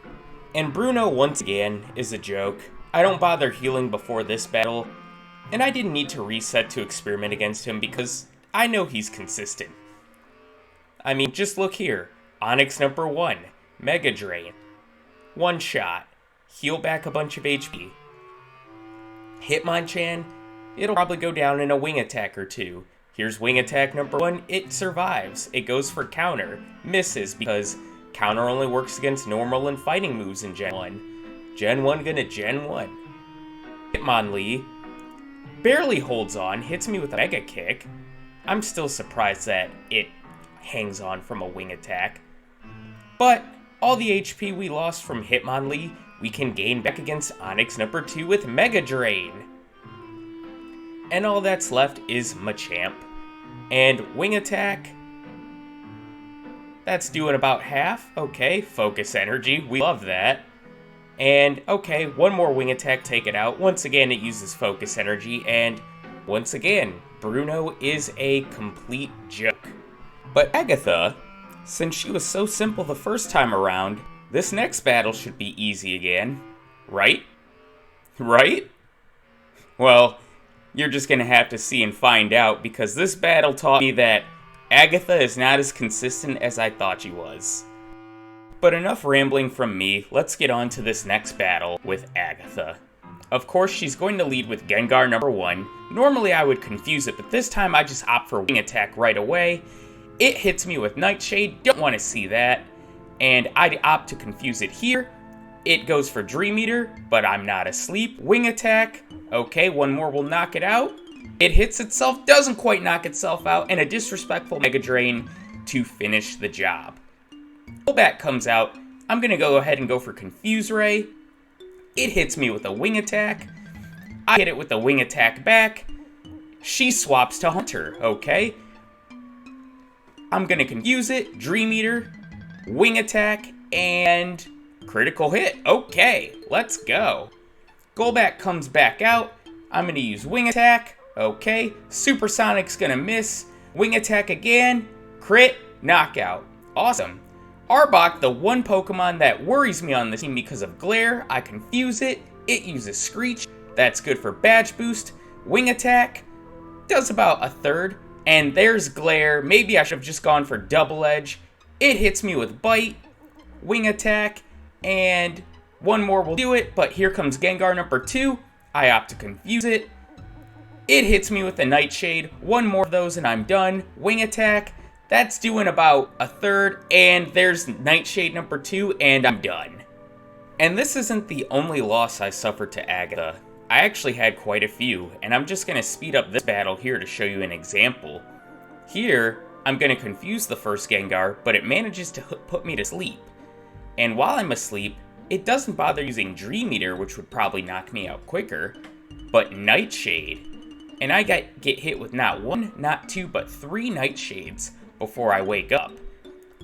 And Bruno, once again, is a joke. I don't bother healing before this battle, and I didn't need to reset to experiment against him because I know he's consistent. I mean, just look here. Onyx number 1, Mega Drain. 1 shot. Heal back a bunch of HP. Hitmonchan, it'll probably go down in a Wing Attack or 2. Here's Wing Attack number 1, it survives. It goes for counter, misses because counter only works against normal and fighting moves in Gen 1. Gen 1 gonna Gen 1. Hitmonlee, barely holds on, hits me with a Mega Kick. I'm still surprised that it hangs on from a wing attack. But all the HP we lost from Hitmonlee, we can gain back against Onyx number 2 with Mega Drain. And all that's left is Machamp. And wing attack, that's doing about half. Okay, focus energy, we love that. And okay, one more wing attack, take it out. Once again, it uses focus energy, and once again, Bruno is a complete joke. But Agatha, since she was so simple the first time around, this next battle should be easy again, right? Right? Well, you're just gonna have to see and find out, because this battle taught me that Agatha is not as consistent as I thought she was. But enough rambling from me, let's get on to this next battle with Agatha. Of course, she's going to lead with Gengar number 1. Normally I would confuse it, but this time I just opt for wing attack right away. It hits me with Nightshade, don't want to see that. And I'd opt to confuse it here. It goes for Dream Eater, but I'm not asleep. Wing attack, okay, one more will knock it out. It hits itself, doesn't quite knock itself out, and a disrespectful Mega Drain to finish the job. Golbat comes out. I'm going to go ahead and go for Confuse Ray. It hits me with a wing attack. I hit it with a wing attack back. She swaps to Hunter, okay? I'm going to confuse it, Dream Eater, wing attack, and critical hit. Okay, let's go. Golbat comes back out. I'm going to use wing attack. Okay, Supersonic's going to miss. Wing attack again. Crit, knockout. Awesome. Arbok, the one Pokemon that worries me on this team because of Glare, I confuse it, it uses Screech, that's good for Badge Boost, Wing Attack, does about a third, and there's Glare, maybe I should have just gone for Double Edge, it hits me with Bite, Wing Attack, and one more will do it, but here comes Gengar number 2, I opt to confuse it, it hits me with a Nightshade, one more of those and I'm done, Wing Attack, that's doing about a third, and there's Nightshade number 2, and I'm done. And this isn't the only loss I suffered to Agatha. I actually had quite a few, and I'm just going to speed up this battle here to show you an example. Here, I'm going to confuse the first Gengar, but it manages to put me to sleep. And while I'm asleep, it doesn't bother using Dream Eater, which would probably knock me out quicker, but Nightshade. And I get hit with not 1, not 2, but 3 Nightshades before I wake up.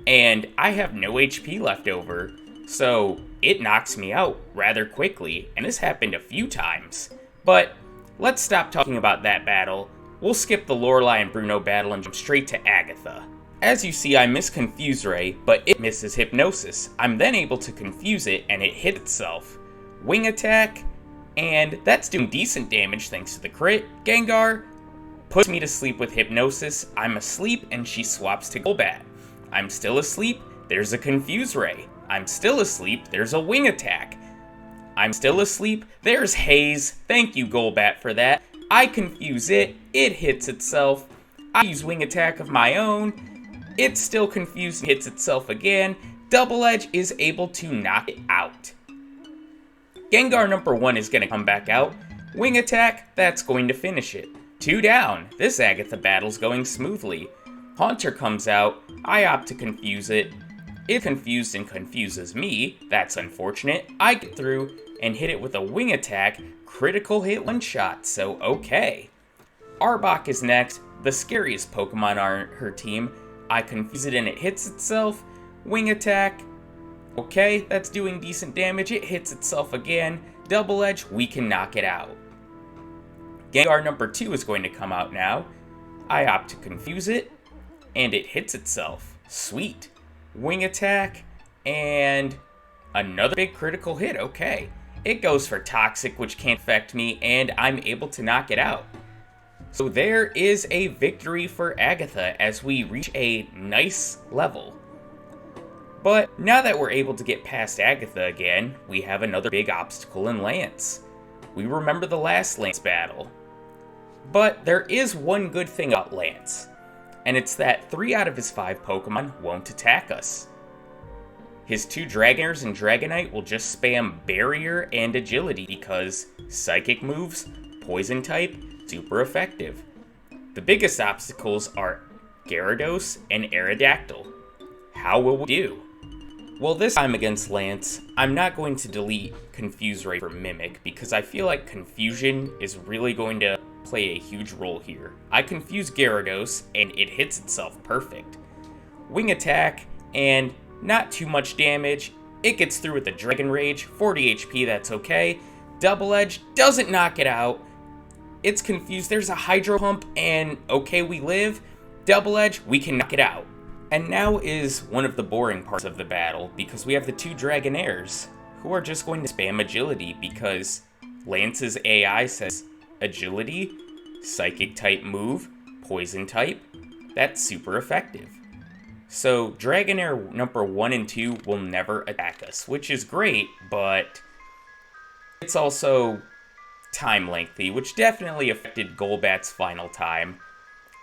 And I have no HP left over, so it knocks me out rather quickly, and this happened a few times. But let's stop talking about that battle. We'll skip the Lorelei and Bruno battle and jump straight to Agatha. As you see, I miss Confuse Ray, but it misses Hypnosis. I'm then able to confuse it, and it hits itself. Wing attack, and that's doing decent damage thanks to the crit. Gengar puts me to sleep with Hypnosis, I'm asleep, and she swaps to Golbat. I'm still asleep, there's a Confuse Ray. I'm still asleep, there's a Wing Attack. I'm still asleep, there's Haze, thank you Golbat for that. I confuse it, it hits itself. I use Wing Attack of my own, it's still confused and hits itself again. Double Edge is able to knock it out. Gengar number 1 is going to come back out. Wing Attack, that's going to finish it. 2 down. This Agatha battle's going smoothly. Haunter comes out. I opt to confuse it. It confused and confuses me. That's unfortunate. I get through and hit it with a wing attack. Critical hit one shot, so okay. Arbok is next. The scariest Pokemon on her team. I confuse it and it hits itself. Wing attack. Okay, that's doing decent damage. It hits itself again. Double Edge, we can knock it out. Gengar number 2 is going to come out now. I opt to confuse it, and it hits itself. Sweet. Wing attack, and another big critical hit. Okay. It goes for Toxic, which can't affect me, and I'm able to knock it out. So there is a victory for Agatha as we reach a nice level. But now that we're able to get past Agatha again, we have another big obstacle in Lance. We remember the last Lance battle. But there is one good thing about Lance, and it's that 3 out of his 5 Pokemon won't attack us. His 2 Dragoners and Dragonite will just spam Barrier and Agility because Psychic moves, Poison type, super effective. The biggest obstacles are Gyarados and Aerodactyl. How will we do? Well, this time against Lance, I'm not going to delete Confuse Ray for Mimic because I feel like Confusion is really going to play a huge role here. I confuse Gyarados and it hits itself perfect. Wing Attack and not too much damage. It gets through with the Dragon Rage, 40 HP, that's okay. Double Edge doesn't knock it out. It's confused, there's a Hydro Pump, and okay, we live. Double Edge, we can knock it out. And now is one of the boring parts of the battle, because we have the two Dragonairs, who are just going to spam Agility, because Lance's AI says Agility, Psychic type move, Poison type. That's super effective. So Dragonair number 1 and 2 will never attack us, which is great, but it's also time lengthy, which definitely affected Golbat's final time.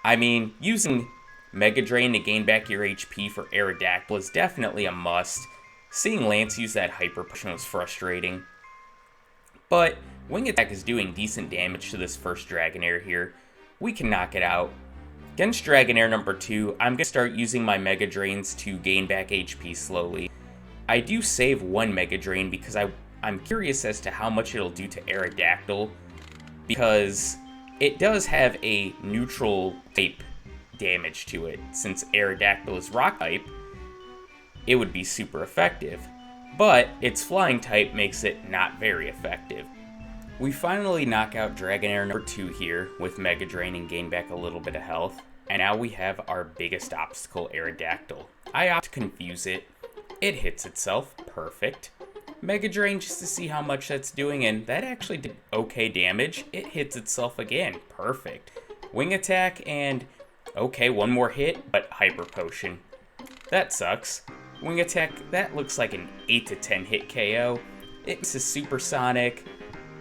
I mean, using Mega Drain to gain back your HP for Aerodactyl is definitely a must. Seeing Lance use that Hyper Potion was frustrating. But Wing Attack is doing decent damage to this first Dragonair here. We can knock it out. Against Dragonair number 2, I'm going to start using my Mega Drains to gain back HP slowly. I do save one Mega Drain because I'm curious as to how much it'll do to Aerodactyl, because it does have a neutral type damage to it. Since Aerodactyl is rock type, it would be super effective, but its flying type makes it not very effective. We finally knock out Dragonair number 2 here with Mega Drain and gain back a little bit of health, and now we have our biggest obstacle, Aerodactyl. I opt to confuse it. It hits itself, perfect. Mega Drain just to see how much that's doing, and that actually did okay damage. It hits itself again, perfect. Wing Attack and okay, one more hit, but Hyper Potion. That sucks. Wing Attack, that looks like an 8 to 10 hit KO. It misses Supersonic,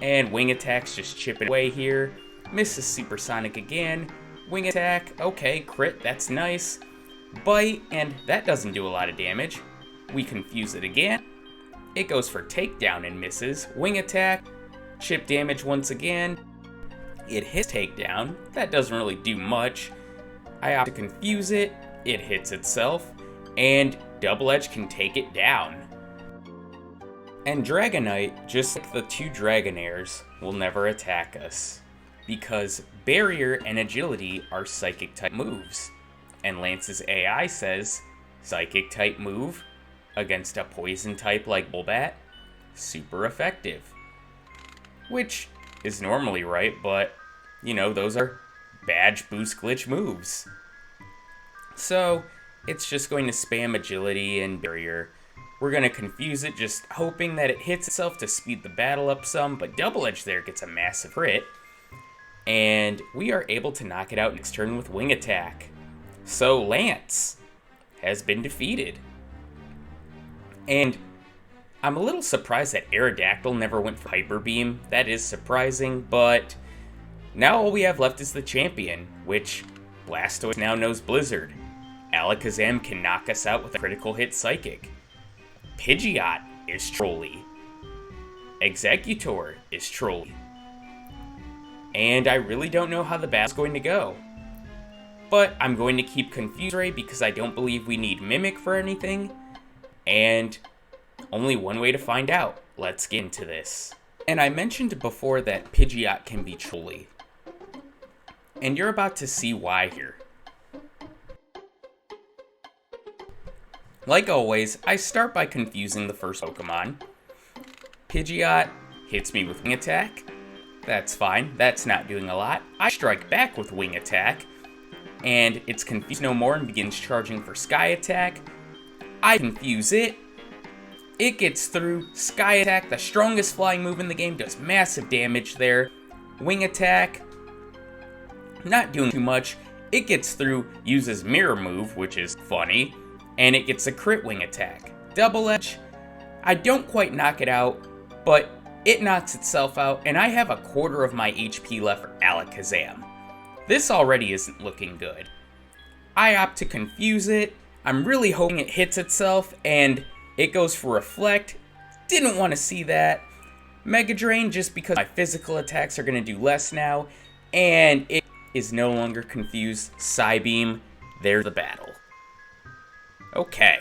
and Wing Attack's just chipping away here. Misses Supersonic again. Wing Attack, okay, crit, that's nice. Bite, and that doesn't do a lot of damage. We confuse it again. It goes for Takedown and misses. Wing Attack, chip damage once again. It hits Takedown, that doesn't really do much. I opt to confuse it, it hits itself, and Double Edge can take it down. And Dragonite, just like the two Dragonairs, will never attack us, because Barrier and Agility are Psychic type moves, and Lance's AI says, Psychic type move against a Poison type like Golbat, super effective. Which is normally right, but, you know, those are badge boost glitch moves. So, it's just going to spam Agility and Barrier. We're going to confuse it, just hoping that it hits itself to speed the battle up some, but Double Edge there gets a massive crit. And we are able to knock it out next turn with Wing Attack. So Lance has been defeated. And I'm a little surprised that Aerodactyl never went for Hyper Beam. That is surprising, but now all we have left is the champion, which Blastoise now knows Blizzard. Alakazam can knock us out with a critical hit Psychic. Pidgeot is Trolly. Exeggutor is Trolly. And I really don't know how the battle's going to go. But I'm going to keep Confuse Ray because I don't believe we need Mimic for anything. And only one way to find out. Let's get into this. And I mentioned before that Pidgeot can be Trolly. And you're about to see why here. Like always, I start by confusing the first Pokemon. Pidgeot hits me with Wing Attack. That's fine, that's not doing a lot. I strike back with Wing Attack, and it's confused no more and begins charging for Sky Attack. I confuse it. It gets through. Sky Attack, the strongest flying move in the game, does massive damage there. Wing Attack, not doing too much. It gets through, uses Mirror Move, which is funny, and it gets a crit Wing Attack. Double Edge, I don't quite knock it out, but it knocks itself out, and I have a quarter of my HP left for Alakazam. This already isn't looking good. I opt to confuse it. I'm really hoping it hits itself, and it goes for Reflect. Didn't want to see that. Mega Drain, just because my physical attacks are going to do less now. And it is no longer confused. Psybeam, there's the battle. Okay.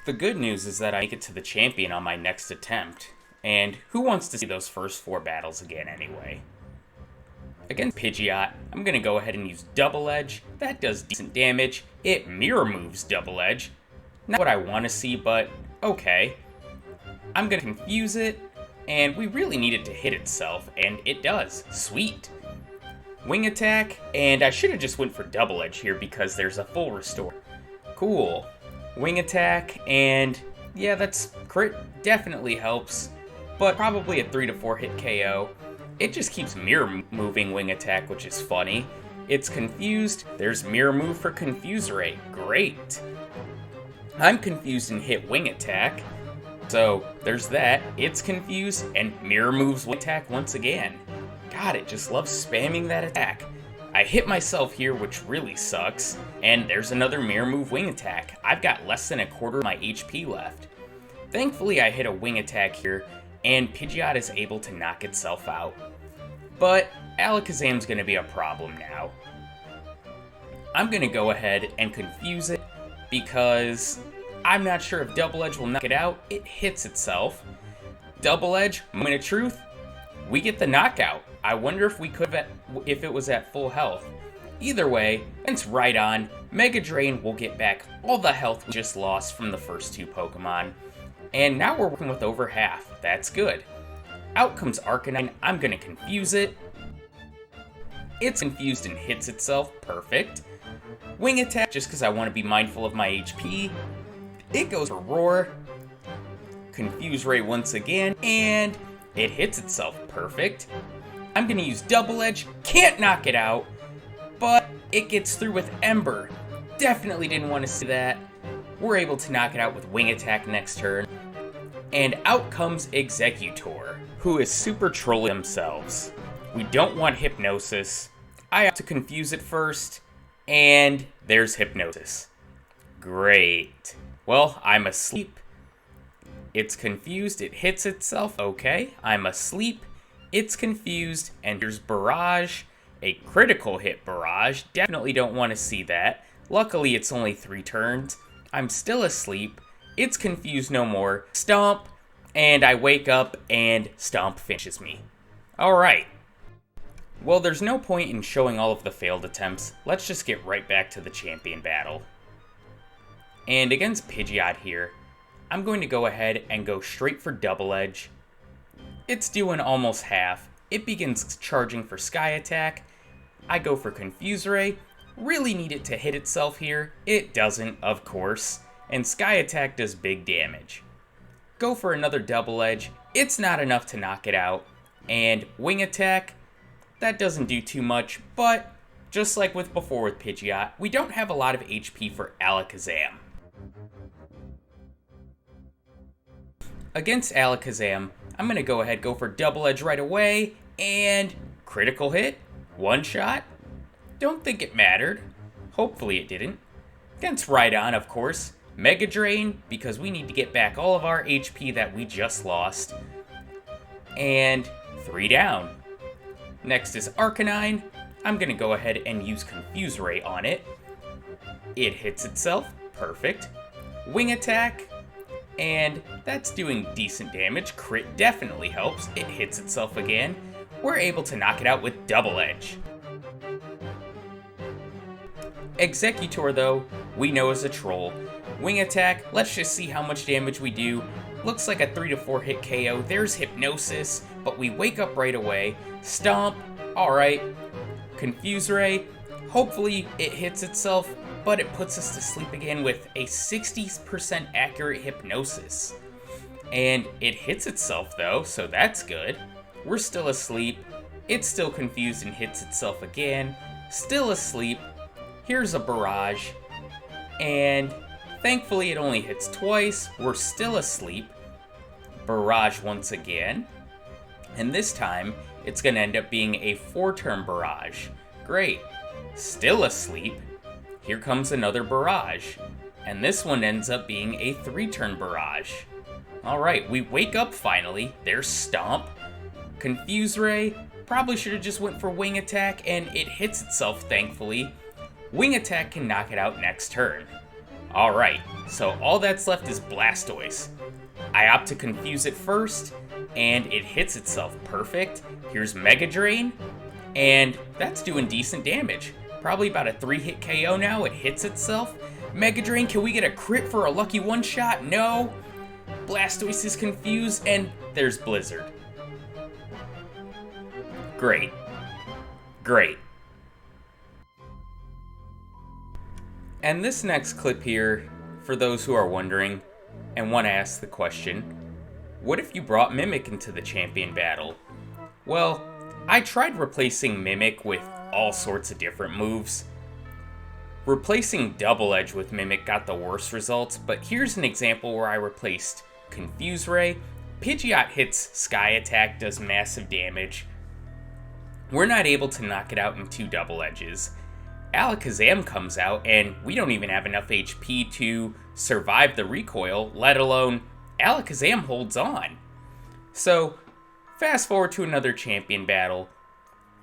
The good news is that I make it to the champion on my next attempt. And who wants to see those first 4 battles again anyway? Against Pidgeot, I'm going to go ahead and use Double Edge. That does decent damage. It mirror moves Double Edge. Not what I want to see, but okay. I'm going to confuse it, and we really need it to hit itself, and it does. Sweet. Wing Attack, and I should have just went for Double Edge here because there's a full restore. Cool. Wing Attack, and yeah, that's crit. Definitely helps, but probably a 3 to 4 hit KO. It just keeps mirror moving Wing Attack, which is funny. It's confused. There's mirror move for Confuse Ray. Great. I'm confused and hit Wing Attack. So there's that. It's confused and mirror moves Wing Attack once again. God, it just loves spamming that attack. I hit myself here, which really sucks. And there's another mirror move Wing Attack. I've got less than a quarter of my HP left. Thankfully, I hit a Wing Attack here, and Pidgeot is able to knock itself out. But Alakazam's going to be a problem now. I'm going to go ahead and confuse it because I'm not sure if Double Edge will knock it out. It hits itself. Double Edge, moment of truth, we get the knockout. I wonder if we could have, if it was at full health. Either way, it's right on. Mega Drain will get back all the health we just lost from the first 2 Pokemon. And now we're working with over half. That's good. Out comes Arcanine. I'm going to confuse it. It's confused and hits itself. Perfect. Wing Attack, just because I want to be mindful of my HP. It goes for Roar. Confuse Ray once again, and it hits itself. Perfect. I'm going to use Double Edge. Can't knock it out, but it gets through with Ember. Definitely didn't want to see that. We're able to knock it out with Wing Attack next turn. And out comes Exeggutor, who is super trolling themselves. We don't want Hypnosis. I have to confuse it first, and there's Hypnosis. Great. Well, I'm asleep. It's confused, it hits itself. Okay, I'm asleep. It's confused, and there's Barrage. A critical hit Barrage. Definitely don't want to see that. Luckily, it's only 3 turns. I'm still asleep. It's confused no more. Stomp, and I wake up, and Stomp finishes me. Alright. Well, there's no point in showing all of the failed attempts. Let's just get right back to the champion battle. And against Pidgeot here, I'm going to go ahead and go straight for Double Edge. It's doing almost half. It begins charging for Sky Attack. I go for Confuse Ray. Really need it to hit itself here. It doesn't, of course. And Sky Attack does big damage. Go for another Double Edge. It's not enough to knock it out. And Wing Attack, that doesn't do too much, but just like with before with Pidgeot, we don't have a lot of HP for Alakazam. Against Alakazam, I'm going to go ahead, go for Double Edge right away, and critical hit, one shot. Don't think it mattered. Hopefully it didn't. Against Rhydon, of course, Mega Drain, because we need to get back all of our HP that we just lost. And 3 down. Next is Arcanine. I'm going to go ahead and use Confuse Ray on it. It hits itself. Perfect. Wing Attack. And that's doing decent damage. Crit definitely helps. It hits itself again. We're able to knock it out with Double Edge. Exeggutor, though, we know is a troll. Wing Attack, let's just see how much damage we do. Looks like a 3 to 4 hit KO. There's Hypnosis, but we wake up right away. Stomp, alright. Confuse Ray, hopefully it hits itself, but it puts us to sleep again with a 60% accurate Hypnosis. And it hits itself though, so that's good. We're still asleep. It's still confused and hits itself again. Still asleep. Here's a Barrage. And thankfully it only hits twice. We're still asleep. Barrage once again. And this time, it's going to end up being a 4-turn Barrage. Great. Still asleep. Here comes another Barrage. And this one ends up being a 3-turn Barrage. Alright, we wake up finally. There's Stomp. Confuse Ray, probably should have just went for Wing Attack, and it hits itself, thankfully. Wing Attack can knock it out next turn. Alright, so all that's left is Blastoise. I opt to Confuse it first, and it hits itself, perfect. Here's Mega Drain, and that's doing decent damage. Probably about a 3-hit KO now, it hits itself. Mega Drain, can we get a crit for a lucky one-shot? No. Blastoise is confused, and there's Blizzard. Great. Great. And this next clip here, for those who are wondering and want to ask the question, what if you brought Mimic into the champion battle? Well, I tried replacing Mimic with all sorts of different moves. Replacing Double Edge with Mimic got the worst results, but here's an example where I replaced Confuse Ray. Pidgeot hits Sky Attack, does massive damage. We're not able to knock it out in 2 Double Edges. Alakazam comes out, and we don't even have enough HP to survive the recoil, let alone Alakazam holds on. So, fast forward to another champion battle.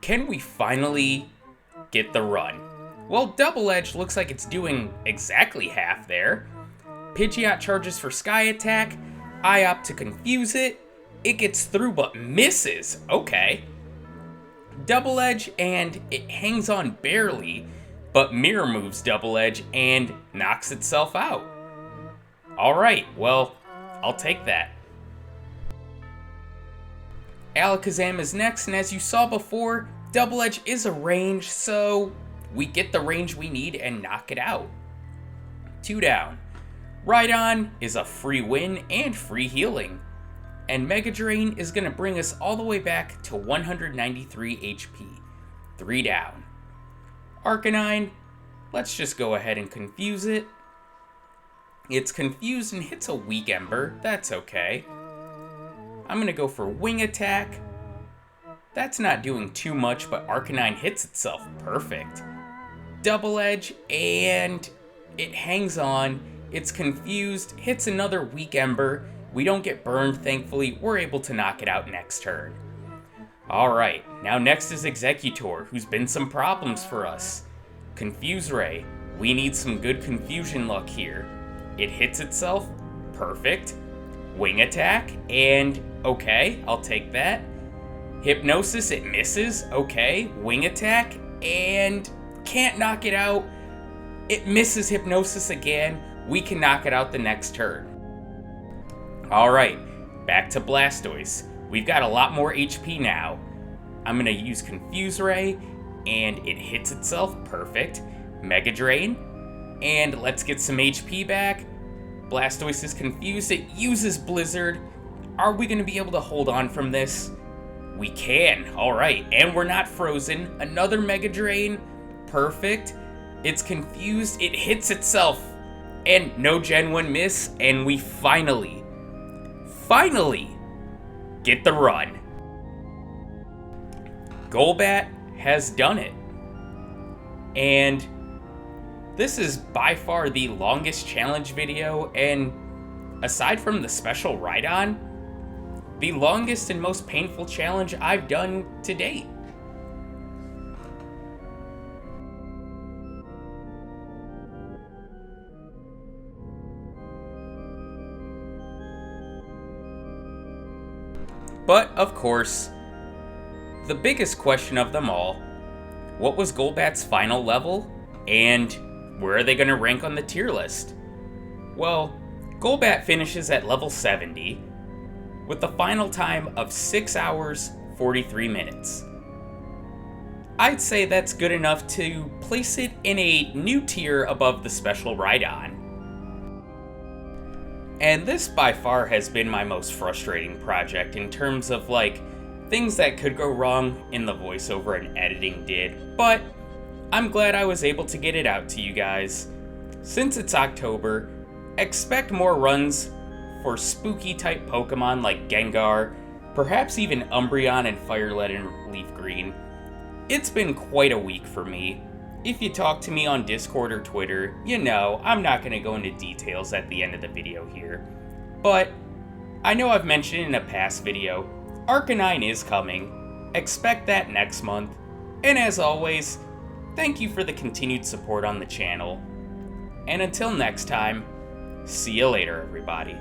Can we finally get the run? Well, Double Edge looks like it's doing exactly half there. Pidgeot charges for Sky Attack. I opt to confuse it. It gets through but misses. Okay. Double Edge, and it hangs on barely, but Mirror moves Double Edge and knocks itself out. Alright, well, I'll take that. Alakazam is next, and as you saw before, Double Edge is a range, so we get the range we need and knock it out. 2 down. Rhydon is a free win and free healing. And Mega Drain is going to bring us all the way back to 193 HP. 3 down. Arcanine, let's just go ahead and confuse it. It's confused and hits a weak Ember, that's okay. I'm going to go for Wing Attack. That's not doing too much, but Arcanine hits itself, perfect. Double Edge, and it hangs on. It's confused, hits another weak Ember. We don't get burned, thankfully. We're able to knock it out next turn. Alright, now next is Exeggutor, who's been some problems for us. Confuse Ray. We need some good confusion luck here. It hits itself, perfect. Wing Attack, and okay, I'll take that. Hypnosis, it misses, okay. Wing Attack, and can't knock it out. It misses Hypnosis again. We can knock it out the next turn. Alright, back to Blastoise. We've got a lot more HP now. I'm going to use Confuse Ray, and it hits itself, perfect. Mega Drain, and let's get some HP back. Blastoise is confused, it uses Blizzard. Are we going to be able to hold on from this? We can, alright, and we're not frozen. Another Mega Drain, perfect. It's confused, it hits itself, and no Gen 1 miss, and we finally get the run. Golbat has done it. And this is by far the longest challenge video, and aside from the special Rhydon, the longest and most painful challenge I've done to date. But, of course, the biggest question of them all, what was Golbat's final level, and where are they going to rank on the tier list? Well, Golbat finishes at level 70, with the final time of 6 hours, 43 minutes. I'd say that's good enough to place it in a new tier above the special Rhydon. And this by far has been my most frustrating project in terms of things that could go wrong in the voiceover and editing did, but I'm glad I was able to get it out to you guys. Since it's October, expect more runs for spooky type Pokemon like Gengar, perhaps even Umbreon and Fire-Red and Leaf Green. It's been quite a week for me. If you talk to me on Discord or Twitter, you know I'm not going to go into details at the end of the video here. But I know I've mentioned in a past video, Arcanine is coming. Expect that next month. And as always, thank you for the continued support on the channel. And until next time, see you later, everybody.